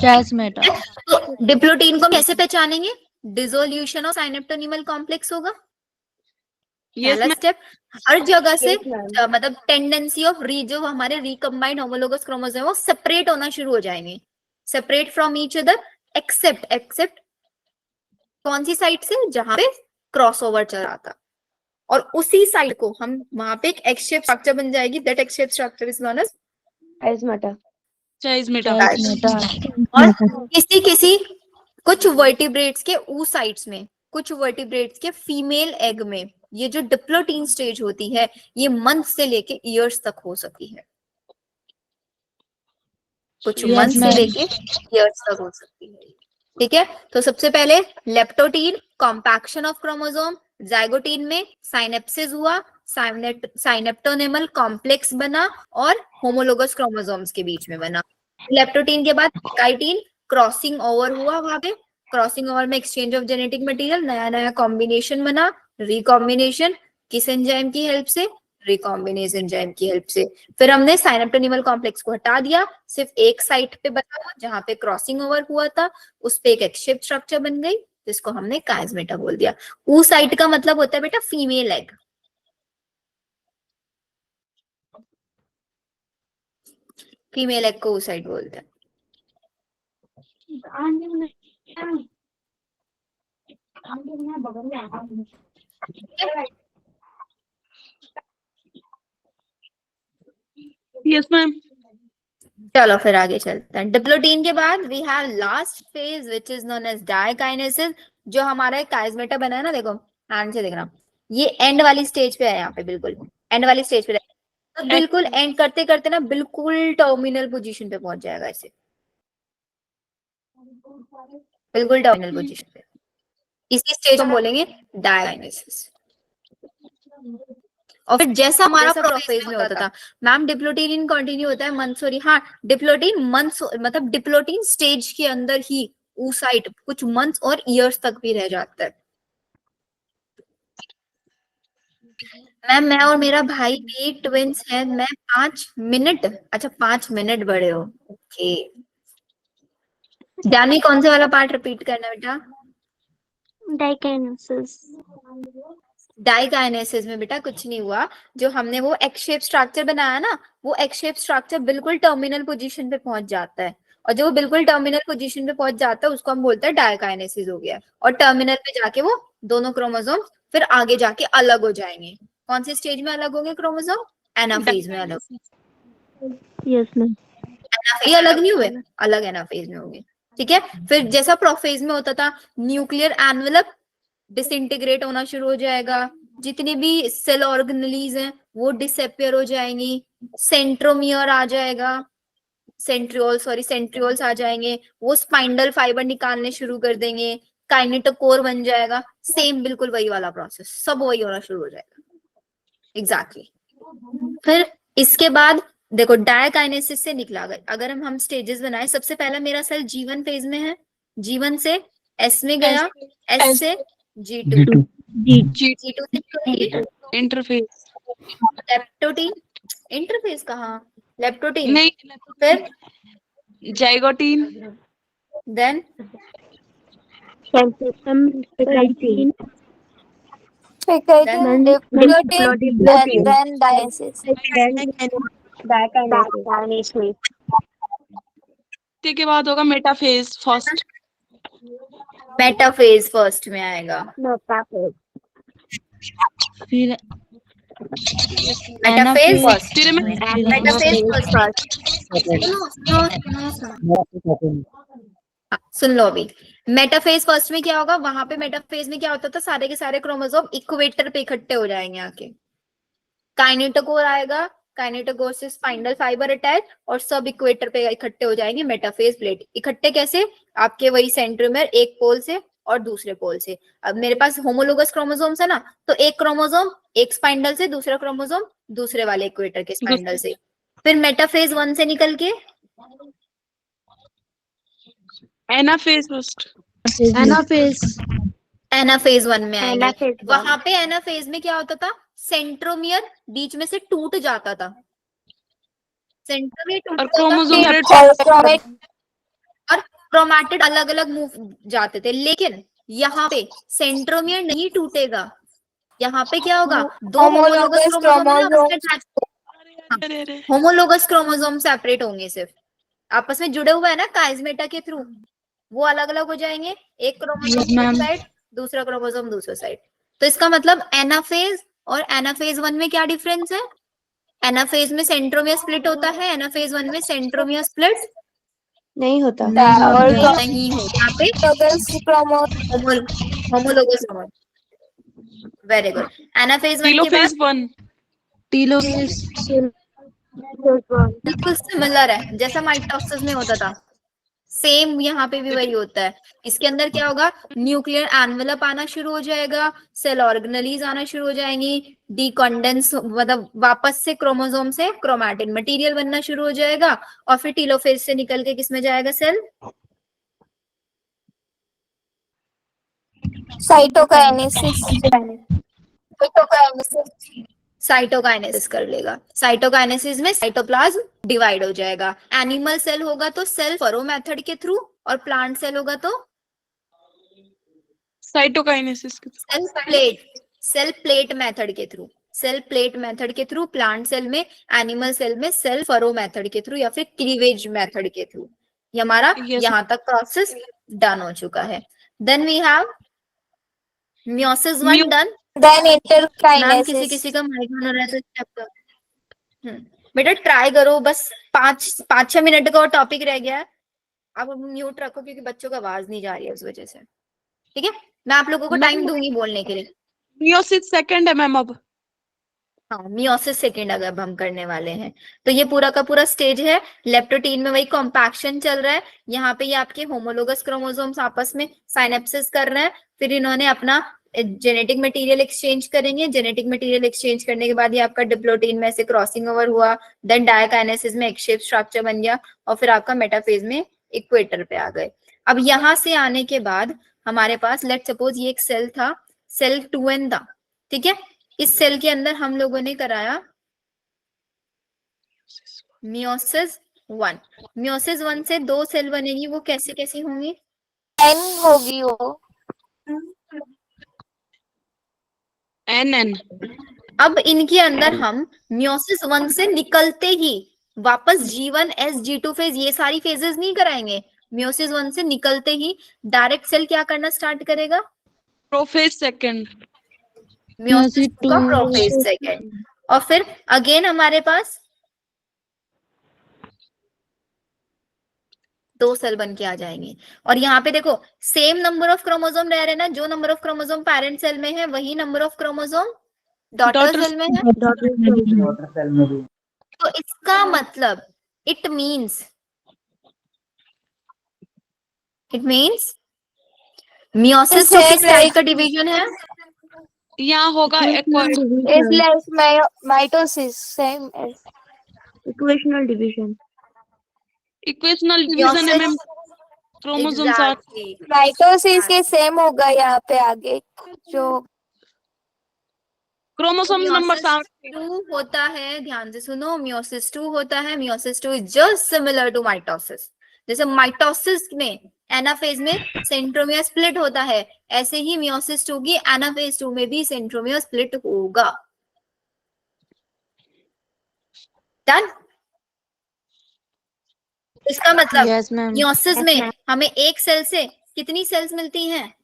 Chiasmata. तो डिप्लोटीन को कैसे पहचानेंगे? डिसोल्यूशन ऑफ साइनेप्टेनिमल कॉम्प्लेक्स होगा यस पहला मैम। स्टेप। हर जगह से Yes, ma'am. मतलब टेंडेंसी ऑफ जो हमारे रिकम्बाइंड होमोलोगस क्रोमोसोम वो सेपरेट होना शुरू हो जाएंगे, separate from each other, except कौन सी साइड से, जहां पे क्रॉसओवर चल रहा था, और उसी साइड को हम वहां पे एक एक्स शेप स्ट्रक्चर बन जाएगी। That X shape structure is known as Chiasmata. Chiasmata. Chiasmata. और किसी कुछ वर्टिब्रेट्स के ऊ साइड्स में, कुछ वर्टिब्रेट्स के फीमेल एग में ये जो डिप्लोटीन स्टेज होती है, ये मंथ से लेके ईयर्स तक हो सकती है, कुछ Yes, मंथ से ma'am. लेके ईयर्स तक हो सकती है, ठीक है। तो सबसे पहले leptotene, compaction of chromosome, zygotene में साइनेप्सिस हुआ, साइनेप्टोनेमल कॉम्प्लेक्स बना और होमोलोगस क्रोमोसोम्स के बीच में बना। लेप्टोटीन के बाद काइटिन क्रॉसिंग ओवर हुआ, वहां पे क्रॉसिंग ओवर में एक्सचेंज ऑफ जेनेटिक मटेरियल, नया नया कॉम्बिनेशन बना, रिकॉम्बिनेशन किस एंजाइम की हेल्प से, रिकॉम्बिनेज एंजाइम की हेल्प से। फिर हमने साइनेप्टोनेमल कॉम्प्लेक्स को हटा दिया, सिर्फ एक साइट पे बचा हुआ जहां पे क्रॉसिंग ओवर हुआ था, उस पे एक एक्स शेप स्ट्रक्चर बन गई जिसको हमने काइस्मेटा बोल दिया। ऊ साइट का मतलब होता है बेटा फीमेल एग। फीमेल एग को ऊ साइट बोलते हैं। Yes ma'am. चलो फिर आगे चलते हैं। डिप्लोटीन के बाद we have last phase which is known as diakinesis. जो हमारा काइस्मेटा बना है ना, देखो हैंड से देखना, ये एंड वाली स्टेज पे है, यहाँ पे बिल्कुल एंड वाली स्टेज पे तो बिल्कुल एंड करते करते ना बिल्कुल टर्मिनल पोजीशन पे पहुंच जाएगा ऐसे, बिल्कुल टर्मिनल पोजीशन पे। इसी स्टेज को हम बोलेंगे डायकाइनेसिस। और फिर जैसा हमारा प्रोफेज में होता था मैम, डिप्लोटीन कंटिन्यू होता है मंथ्स, हाँ डिप्लोटीन मंथ्स, मतलब डिप्लोटीन स्टेज के अंदर ही oocyte कुछ मंथ्स और ईयर्स तक भी रह जाता है। मैम मैं और मेरा भाई भी ट्विंस हैं, मैं 5 मिनट, अच्छा 5 मिनट बड़े हो। ओके जानवी, कौन से वाला पार्ट रिपीट करना है बेटा? डाइकाइनेसिस। डाइकाइनेसिस में बेटा कुछ नहीं हुआ, जो हमने वो एक्स शेप स्ट्रक्चर बनाया ना, वो एक्स शेप स्ट्रक्चर बिल्कुल टर्मिनल पोजीशन पे पहुंच जाता है, और जो बिल्कुल टर्मिनल पोजीशन पे पहुंच जाता है उसको हम बोलते हैं डाइकाइनेसिस हो गया। और टर्मिनल पे जाके वो दोनों क्रोमोसोम फिर आगे जाके अलग हो जाएंगे। कौन सी स्टेज में अलग होंगे क्रोमोसोम? एनाफेज में अलग। Yes ma'am. ये अलग नहीं हुए, अलग एनाफेज में होंगे। ठीक है, फिर जैसा प्रोफेज में होता था, न्यूक्लियर एनवेलप डिसइंटीग्रेट होना शुरू हो जाएगा, जितनी भी सेल ऑर्गेनेलीज हैं वो डिसअपियर हो जाएंगी, सेंट्रोमियर आ जाएगा, सेंट्रियोल्स आ जाएंगे, वो स्पाइंडल फाइबर निकालने शुरू कर देंगे, काइनेटोकोर बन जाएगा। सेम बिल्कुल वही वाला प्रोसेस, सब वही होना शुरू हो जाएगा। एग्जैक्टली। फिर इसके बाद देखो डायकाइनेसिस से निकला, अगर हम स्टेजेस बनाए, सबसे पहला मेरा सेल G1 फेज में है, G1 से S में गया, S से G2, G2 से इंटरफेस लेप्टोटीन, इंटरफेस कहाँ, लेप्टोटीन नहीं, फिर जाइगोटीन, देन काइटिन, then diplotene, then dialysis। Diakinesis. के बाद होगा मेटाफेज फर्स्ट। मेटाफेज फर्स्ट में आएगा, फिर मेटाफेज फर्स्ट, फिर मैं मेटाफेज फर्स्ट। सुन लो अभी, मेटाफेज फर्स्ट में क्या होगा, वहां पे मेटाफेज में क्या होता था, सारे के सारे क्रोमोसोम इक्वेटर पे इकट्ठे हो जाएंगे आके, काइनेटोकोर आएगा, काइनेटोकोर से स्पाइंडल फाइबर अटैच और सब इक्वेटर पे इकट्ठे हो जाएंगे। मेटाफेज प्लेट इकट्ठे कैसे, आपके वही सेंट्रोमियर एक पोल से और दूसरे पोल से। अब मेरे पास होमोलोगस क्रोमोसोम्स है ना, तो एक क्रोमोसोम एक स्पाइंडल से, दूसरा क्रोमोसोम दूसरे वाले इक्वेटर के स्पाइंडल से। फिर मेटाफेज 1 से निकल के एनाफेज फर्स्ट, एनाफेज 1 में आएंगे। एनाफेज 1। वहां पे एनाफेज में क्या होता था, सेंट्रोमियर बीच में से टूट जाता था, सेंट्रोमियर और टूट क्रोमोसोम और क्रोमैटिड अलग अलग मूव जाते थे। लेकिन यहाँ पे सेंट्रोमियर नहीं टूटेगा, यहाँ पे क्या होगा, दो होमोलोगस क्रोमोसोम सेपरेट होंगे, सिर्फ आपस में जुड़े हुए हैं ना काइस्मेटा के थ्रू, वो अलग अलग हो जाएंगे, एक क्रोमोसोम एक साइड, दूसरा क्रोमोसोम दूसरा साइड। तो इसका मतलब एनाफेज और एनाफेज 1 में क्या डिफरेंस है, एनाफेज में सेंट्रोमियर स्प्लिट होता है, एनाफेज 1 में सेंट्रोमियर स्प्लिट नहीं होता। और नहीं होता, यहाँ पे homologous chromosome. Very good. Anaphase 1 के बाद टीलोफेज बिल्कुल सिमिलर है जैसा माइटोसिस में होता था, सेम यहाँ पे भी वही होता है। इसके अंदर क्या होगा, न्यूक्लियर एनवेलप आना शुरू हो जाएगा, सेल ऑर्गेनेलीज आना शुरू हो जाएंगी, डीकॉन्डेंस मतलब वापस से क्रोमोसोम से क्रोमैटिन मटेरियल बनना शुरू हो जाएगा, और फिर टीलोफेज से निकल के किसमें जाएगा सेल, साइटोकाइनेसिस। साइटोकाइनेसिस कर लेगा। साइटोकाइनेसिस में साइटोप्लाज्म डिवाइड हो जाएगा। एनिमल सेल होगा तो सेल फरो मेथड के थ्रू, और प्लांट सेल होगा तो साइटोकाइनेसिस के सेल प्लेट मेथड के थ्रू। सेल प्लेट मेथड के थ्रू प्लांट सेल में, एनिमल सेल में सेल फरो मेथड के थ्रू, या फिर क्लीवेज मेथड के थ्रू। ये हमारा Yes. यहाँ तक प्रोसेस डन हो चुका है। Then we have meiosis 1 done. Then ma'am किसी इंटरकाइनेसिस। किसी का माइक ऑन हो रहा है तो स्टेप कर। बेटा ट्राई करो, बस 5-6 मिनट का और टॉपिक रह गया है। अब म्यूट रखो क्योंकि बच्चों का आवाज नहीं जा रही है उस वजह से। ठीक है, मैं आप लोगों को मैम, टाइम दूंगी बोलने के लिए। मियोसिस सेकंड है मैम अब। हाँ, मियोसिस सेकेंड अगर हम करने वाले हैं तो ये पूरा का पूरा स्टेज है। लेप्टोटीन में वही कॉम्पैक्शन चल रहा है। यहाँ पे ये आपके होमोलोगस क्रोमोसोम्स आपस में साइनेप्सिस कर रहे हैं, फिर इन्होंने अपना जेनेटिक मटेरियल एक्सचेंज करेंगे। जेनेटिक मटेरियल एक्सचेंज करने के बाद ये आपका डिप्लोटीन में से क्रॉसिंग ओवर हुआ, देन डायकाइनेसिस में एक शेप स्ट्रक्चर बन गया, और फिर आपका मेटाफेज में इक्वेटर पे आ गए। अब यहाँ से आने के बाद हमारे पास लेट सपोज ये एक सेल था, सेल 2n था, ठीक है। इस सेल के अंदर हम लोगों ने कराया मियोसिस 1। मियोसिस 1 से 2 सेल बनेगी, वो कैसे कैसी होंगी, एन होगी वो। एन। अब इनके अंदर हम मियोसिस 1 से निकलते ही वापस G1 S G2 फेज, ये सारी फेजेस नहीं कराएंगे। मियोसिस 1 से निकलते ही डायरेक्ट सेल क्या करना स्टार्ट करेगा, प्रोफेज सेकंड। मियोसिस 2 का प्रोफेज सेकंड, और फिर अगेन हमारे पास 2 सेल बन के आ जाएंगे। और यहाँ पे देखो सेम नंबर ऑफ क्रोमोसोम रह रहे ना, जो number of chromosome parent cell में है वही number of chromosome daughter cell में है। तो इसका मतलब इट मीन्स मियोसिस तो किस टाइप का डिवीजन है, यहाँ होगा is like mitosis same as equational division. Equational division है मैम। क्रोमोसोम 7। एग्जैक्टली। माइटोसिस के सेम होगा यहाँ पे आगे जो क्रोमोसोम नंबर 7। 2 होता है, ध्यान से सुनो, मियोसिस 2 होता है। Meiosis 2 is just similar to mitosis. जैसे माइटोसिस में एनाफेज में सेंट्रोमियर स्प्लिट होता है, ऐसे ही मियोसिस 2 की एनाफेज 2 में भी सेंट्रोमियर स्प्लिट होगा। डन। इसका मतलब यस मैम। मियोसिस में हमें एक सेल से कितनी सेल्स मिलती हैं,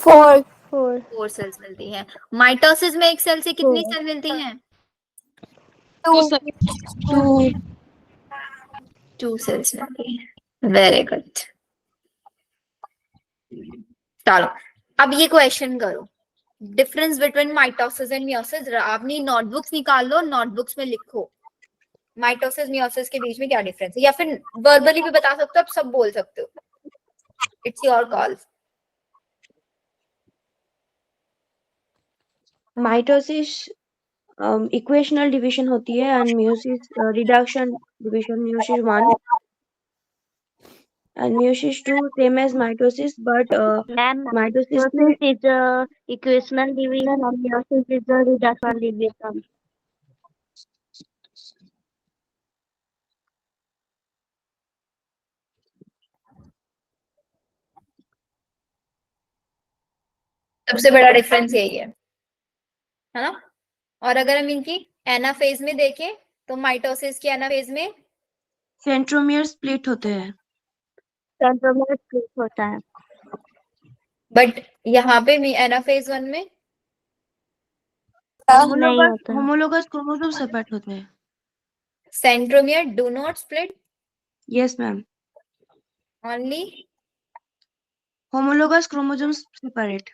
4 4 सेल्स मिलती हैं। माइटोसिस में एक सेल से कितनी सेल मिलती हैं, 2 2 सेल्स मिलती हैं। Very good. चलो अब ये क्वेश्चन करो, difference between mitosis and meiosis. अपनी नोटबुक्स निकाल लो, नोटबुक्स में लिखो माइटोसिस मियोसिस के बीच में क्या डिफरेंस है, या फिर वर्बली भी बता सकते हो, आप सब बोल सकते हो, it's your call. Mitosis equational division होती है and meiosis reduction division. Meiosis 1 and meiosis 2 same as mitosis, but mitosis में is equational division and meiosis is the reduction division. सबसे बड़ा डिफरेंस यही है ना। और अगर हम इनकी एनाफेज में देखें तो माइटोसिस की एनाफेज में सेंट्रोमियर स्प्लिट होते हैं। सेंट्रोमियर स्प्लिट होता है, बट यहाँ पे भी एनाफेज 1 में नहीं होता है। होमोलोगस क्रोमोसोम सेपरेट होते हैं। Centromere do not split, yes ma'am. Only homologous chromosomes separate.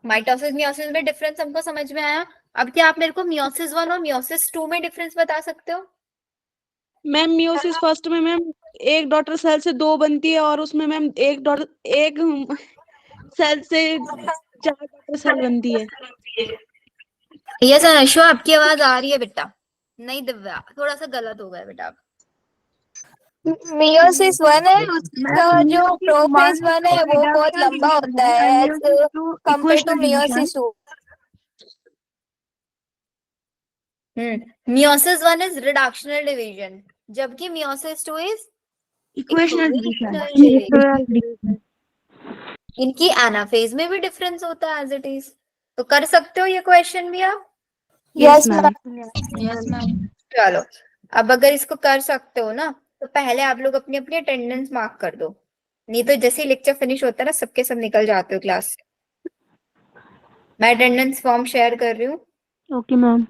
Mitosis meiosis में डिफरेंस हमको समझ में आया। अब क्या आप मेरे को मियोसिस 1 और मियोसिस 2 में डिफरेंस बता सकते हो? मैम मियोसिस फर्स्ट में मैम एक डॉटर सेल से 2 बनती है, और उसमें मैम एक सेल से 4 डॉटर सेल बनती है। यस अनशुआ, आपकी आवाज आ रही है बेटा। नहीं दिव्या, थोड़ा सा गलत हो गया बेटा। मियोसिस 1 है, उसका जो प्रोफेज 1 है वो बहुत लंबा होता है as compare to meiosis 2। Meiosis 1 is reductional division, जबकि meiosis 2 is equational equational division. Division. इनकी एनाफेज में भी डिफरेंस होता है एज इट इज। तो कर सकते हो ये क्वेश्चन भी आप? Yes ma'am. Yes ma'am. चलो, अब अगर इसको कर सकते हो ना, तो पहले आप लोग अपनी अपनी अटेंडेंस मार्क कर दो, नहीं तो जैसे ही लेक्चर फिनिश होता है ना सबके सब निकल जाते हो क्लास से। मैं अटेंडेंस फॉर्म शेयर कर रही हूँ। Okay ma'am.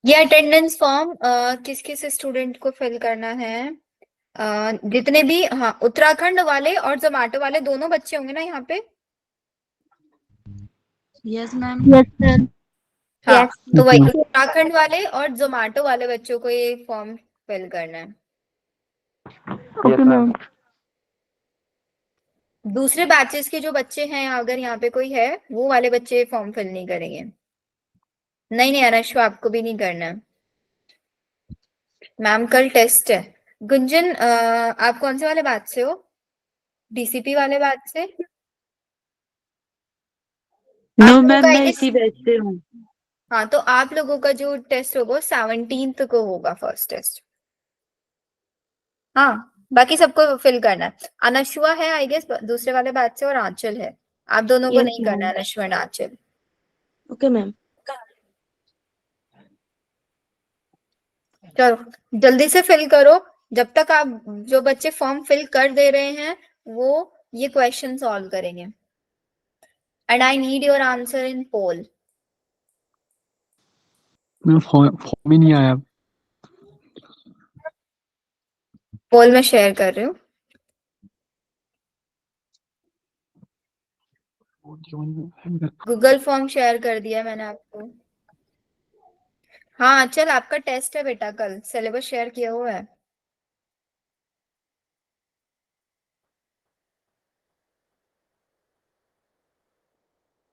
ये अटेंडेंस फॉर्म किस किस स्टूडेंट को फिल करना है? जितने भी, हाँ, उत्तराखंड वाले और जोमेटो वाले दोनों बच्चे होंगे ना यहाँ पे। Yes ma'am. Yes ma'am. हाँ, तो Yes, वही ma'am. उत्तराखंड वाले और जोमेटो वाले बच्चों को ये फॉर्म फिल करना है। Okay Yes, ma'am. मैम। दूसरे बैचेस के जो बच्चे हैं, अगर यहाँ पे कोई है, वो वाले बच्चे फॉर्म फिल नहीं करेंगे। नहीं नहीं अनश्वा, आपको भी नहीं करना है। मैम कल टेस्ट है। गुंजन, आप कौन से वाले बैच से हो? डीसीपी वाले बैच से? नो आप लोगों मैम, का मैं इस, इसी बैच से हूँ। हाँ, तो आप लोगों का जो टेस्ट होगा 17th को होगा फर्स्ट टेस्ट। हाँ, बाकी सबको फिल करना है। अनश्वा है आई गेस दूसरे वाले बैच से, और आंचल है। आप दोनों को यस नहीं करना मैम। है, अनश्वा और आंचल। Okay ma'am. चलो जल्दी से फिल करो। जब तक आप, जो बच्चे फॉर्म फिल कर दे रहे हैं, वो ये क्वेश्चन सॉल्व करेंगे। And I need your answer in poll. मैं फॉर्म ही नहीं आया। पोल में शेयर कर रही हूँ। गूगल फॉर्म शेयर कर दिया मैंने आपको। हाँ चल, आपका टेस्ट है बेटा कल, सिलेबस शेयर किया हुआ है।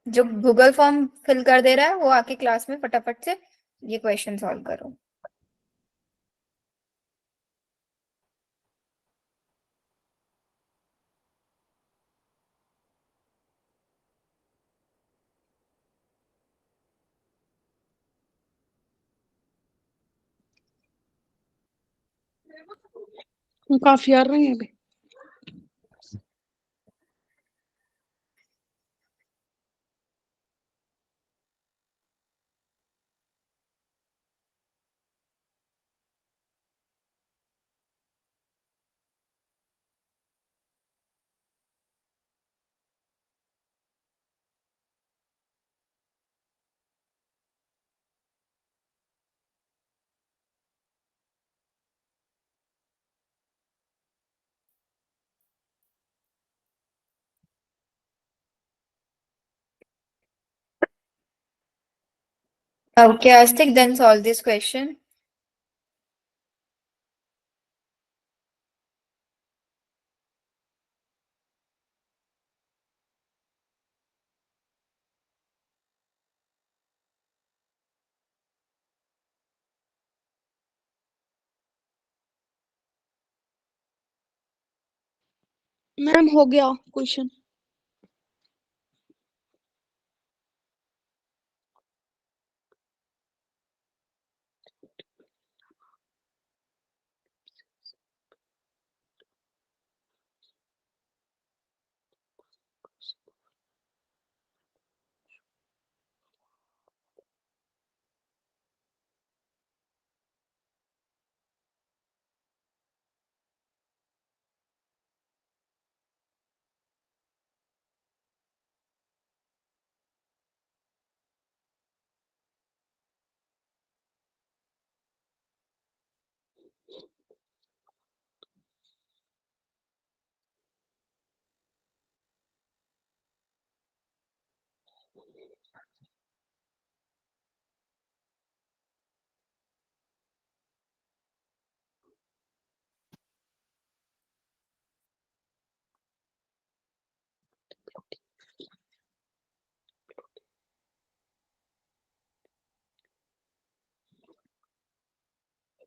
जो गूगल फॉर्म फिल कर दे रहा है वो आके क्लास में फटाफट से ये क्वेश्चन सॉल्व करो। काफी आ रही है अभी। Okay, Astik, then solve this question. Ma'am हो गया क्वेश्चन।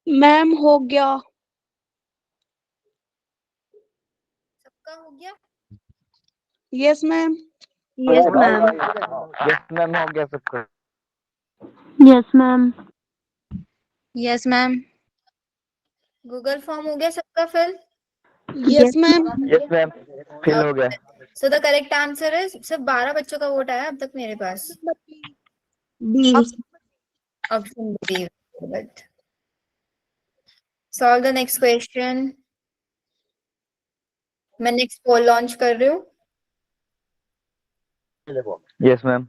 मैम हो गया। सबका हो गया? Yes ma'am. Yes ma'am. Yes ma'am हो गया सबका। Yes, ma'am. Yes, ma'am. Google form हो गया सबका fill? Yes ma'am. Yes ma'am fill हो गया। So the correct answer is, सिर्फ 12 बच्चों का वोट आया अब तक मेरे पास। D. Option B. But solve the next question. मैं नेक्स्ट पोल लॉन्च कर रही हूँ। Yes ma'am.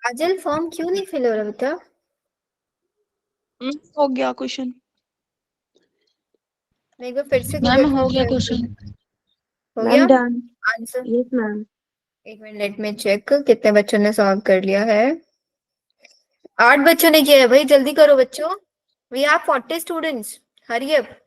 काजल फॉर्म क्यों नहीं फिल हो रहा बता? हो गया क्वेश्चन। मैं एक बार फिर से मैम गूगल हो फॉर्म गया कर, क्वेश्चन। हो मैम गया डन। आंसर? Yes ma'am. एक मिनट, लेट में चेक कितने बच्चों ने सॉल्व कर लिया है। 8 बच्चों ने किया है भाई, जल्दी करो बच्चों। We have 40 students, hurry up.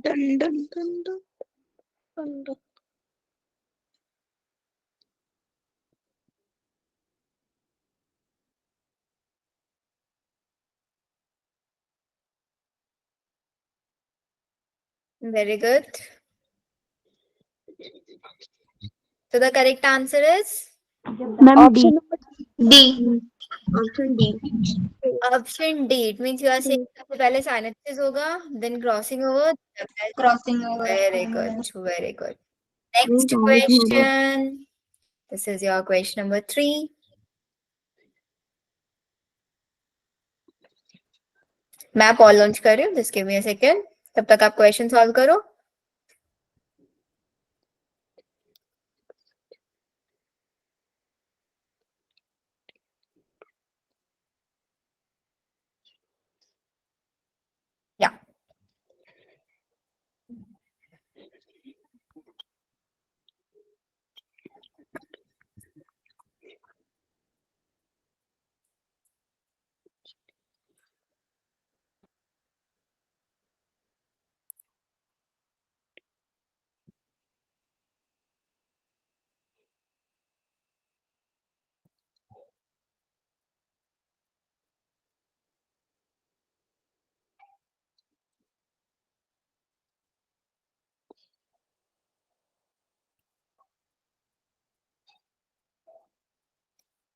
Done done done done done done. Very good. So the correct answer is Ma'am, D. Option number D. Option D. option D. It means you are saying सबसे पहले sinuses होगा, then crossing over. Crossing over. Very good, very good. Next means होगा। question. This is your question number 3. मैं poll launch कर रही हूँ, just give me a second. तब तक आप question solve करो। Yeah.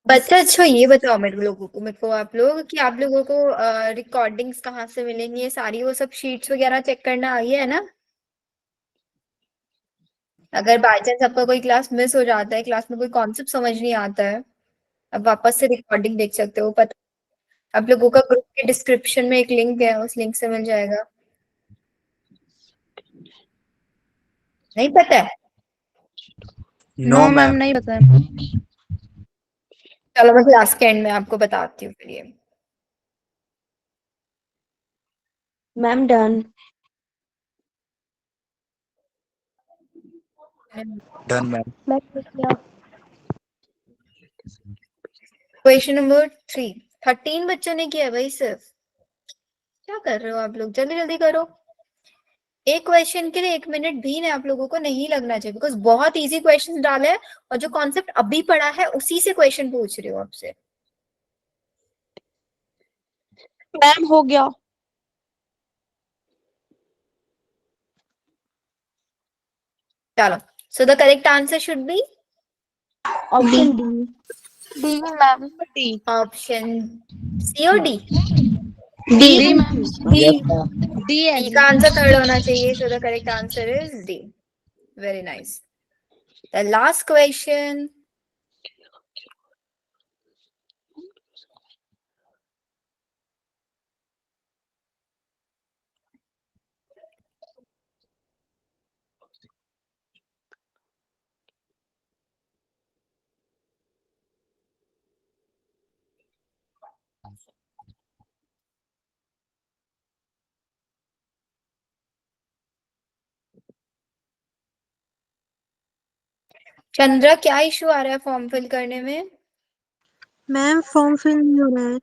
बच्चा अच्छा ये बताओ मेरे को आप लोग कि आप लोगों को रिकॉर्डिंग्स कहाँ से मिलेंगी, ये सारी वो सब शीट्स वगैरह चेक करना आई है ना? अगर बाय चांस आपका कोई क्लास मिस हो जाता है, क्लास में कोई कॉन्सेप्ट समझ नहीं आता है, अब वापस से रिकॉर्डिंग देख सकते हो। पता आप लोगों का ग्रुप के डिस्क्रिप्शन में एक लिंक है, उस लिंक से मिल जाएगा। नहीं पता है? नो मैम नहीं पता है। चलो मैं क्लास के एंड में आपको बताती हूँ फिर ये। Ma'am done. Done ma'am. मैं लिख लिया। क्वेश्चन नंबर 3, 13 बच्चों ने किया है भाई सिर्फ। क्या कर रहे हो आप लोग, जल्दी जल्दी करो। एक क्वेश्चन के लिए 1 मिनट भी नहीं आप लोगों को नहीं लगना चाहिए, बिकॉज बहुत इजी क्वेश्चन डाले हैं और जो कॉन्सेप्ट अभी पढ़ा है उसी से क्वेश्चन पूछ रही हो आपसे। मैम हो गया। चलो, सो the correct answer should be option D. D ma'am. D option C और D? D ma'am Yes, ma'am. D है डी का आंसर थर्ड होना चाहिए, so the correct answer is D. Very nice. The last question. Chandra, क्या issue आ रहा है form fill करने में? मैम फॉर्म फिल नहीं हो रहा है।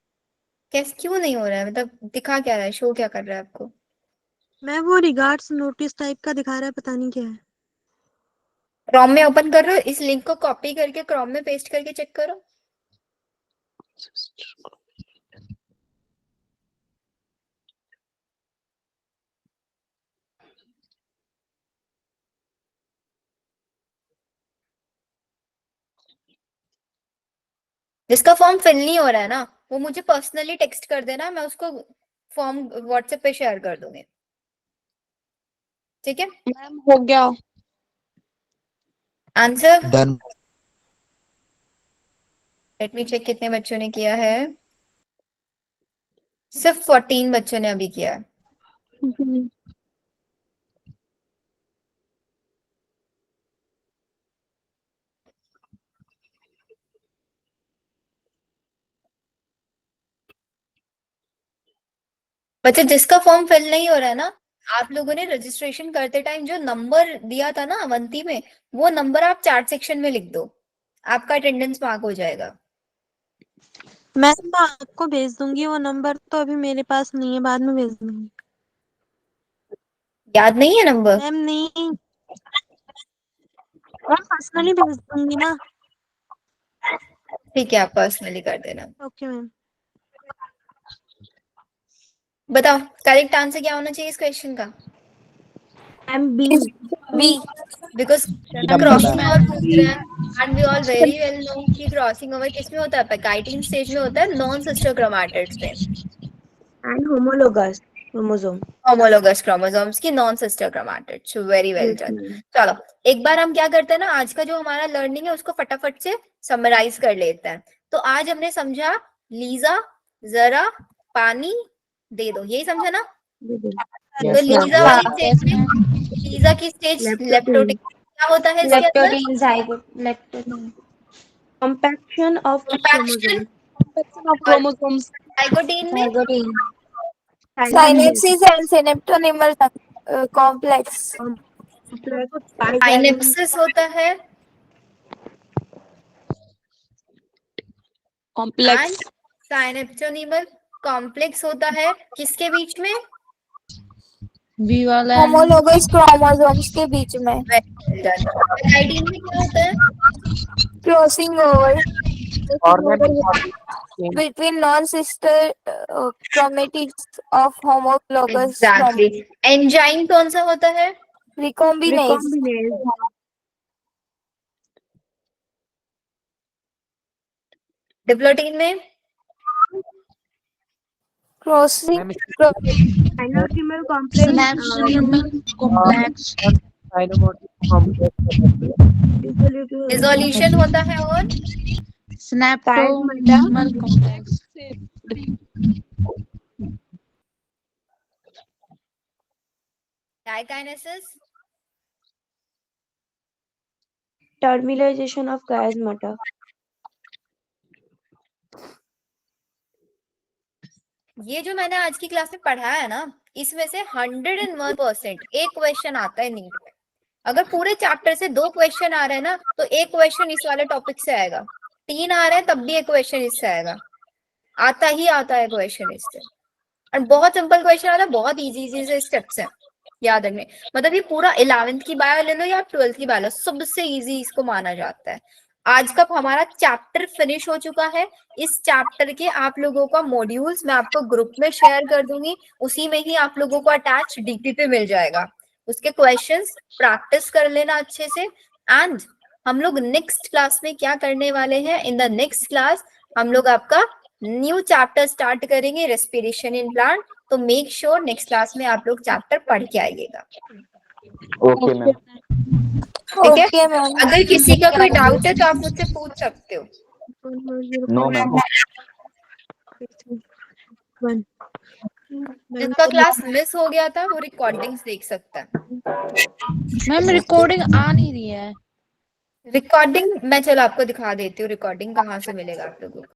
कैसे, क्यों नहीं हो रहा है? मतलब दिखा क्या रहा है, शो क्या कर रहा है आपको? मैम वो रिगार्ड्स नोटिस टाइप का दिखा रहा है, पता नहीं क्या है। क्रोम में ओपन कर रहे हो, इस लिंक को कॉपी करके क्रोम में पेस्ट करके चेक करो। जिसका फॉर्म फिल नहीं हो रहा है ना, वो मुझे पर्सनली टेक्स्ट कर देना, मैं उसको फॉर्म व्हाट्सएप पे शेयर कर दूंगी, ठीक है? मैम हो गया। Answer Done. Let me check कितने बच्चों ने किया है। सिर्फ 14 बच्चों ने अभी किया है। बच्चे जिसका फॉर्म फिल नहीं हो रहा है ना, आप लोगों ने रजिस्ट्रेशन करते टाइम जो नंबर दिया था ना अवंती में, वो नंबर आप चैट सेक्शन में लिख दो, आपका अटेंडेंस मार्क हो जाएगा। मैम मैं आपको भेज दूंगी वो नंबर, तो अभी मेरे पास नहीं है, बाद में भेज दूंगी। याद नहीं है नंबर? मैम नहीं, मैं पर्सनली भेज दूंगी ना। ठीक है, आप पर्सनली कर देना। Okay ma'am. बताओ करेक्ट आंसर क्या होना चाहिए इस क्वेश्चन का? Ma'am B. B, because number, crossing ma'am. Over पूछ रहे हैं and we all very well know कि क्रॉसिंग ओवर किस में होता है? पैकाइटिन स्टेज में होता है, नॉन सिस्टर क्रोमैटिड्स में। And homologous chromosome. Homologous chromosomes की non sister chromatids. Very well done. चलो एक बार हम क्या करते हैं ना, आज का जो हमारा लर्निंग है उसको फटाफट से समराइज कर लेते हैं। तो आज हमने समझा लीजा जरा पानी दे दो, यही समझा ना? तो Yes, ma'am. लीजा वाली स्टेज में, लीजा की स्टेज लेप्टोटीन। क्या होता है इसके अंदर? Leptotene zygote leptotene compaction of compaction chromosomes. Zygotene में zygotene Synapses and synaptonymal complex. Synapsis होता है कॉम्प्लेक्स। साइनेप्टोनिमल कॉम्प्लेक्स होता है किसके बीच में? बी वाला Homologous chromosomes के बीच में. पैकाइटिन में क्या होता है? Crossing over और ma'am between non-sister chromatids of homologous exactly. Enzyme कौन सा होता है? recombinase. डिप्लोटीन में Crossing साइनोसिमल कॉम्प्लेक्स डिसोल्यूशन होता है और synaptonemal complex. Diakinesis terminalization of chiasmata। ये जो मैंने आज की क्लास में पढ़ाया है ना, इसमें से 101% एक क्वेश्चन आता है नीट में। अगर पूरे चैप्टर से 2 क्वेश्चन आ रहे हैं ना, तो एक क्वेश्चन इस वाले टॉपिक से आएगा। 3 आ रहे हैं तब भी एक क्वेश्चन इससे आएगा, आता ही आता है क्वेश्चन इससे। और बहुत सिंपल क्वेश्चन आता है, बहुत इजी से स्टेप्स हैं याद रखने। मतलब ये पूरा 11th की बायो ले लो या 12th की बायो, सबसे इजी इसको माना जाता है। आज का हमारा चैप्टर फिनिश हो चुका है। इस चैप्टर के आप लोगों का मॉड्यूल्स मैं आपको ग्रुप में शेयर कर दूंगी, उसी में ही आप लोगों को अटैच डीपी पे मिल जाएगा। उसके क्वेश्चंस प्रैक्टिस कर लेना अच्छे से। एंड हम लोग नेक्स्ट क्लास में क्या करने वाले हैं, इन द नेक्स्ट क्लास हम लोग आपका न्यू चैप्टर स्टार्ट करेंगे, रेस्पिरेशन इन प्लांट। तो मेक श्योर नेक्स्ट क्लास में आप लोग चैप्टर पढ़ के आइएगा। Okay ma'am. ठीक है, ओके मैम। अगर किसी का कोई डाउट है तो आप मुझसे पूछ सकते हो। No ma'am. जिसका क्लास मिस हो गया था वो रिकॉर्डिंग्स देख सकता है। मैम रिकॉर्डिंग आ नहीं रही है। रिकॉर्डिंग मैं चलो आपको दिखा देती हूँ, रिकॉर्डिंग कहाँ से मिलेगा आप लोगों को।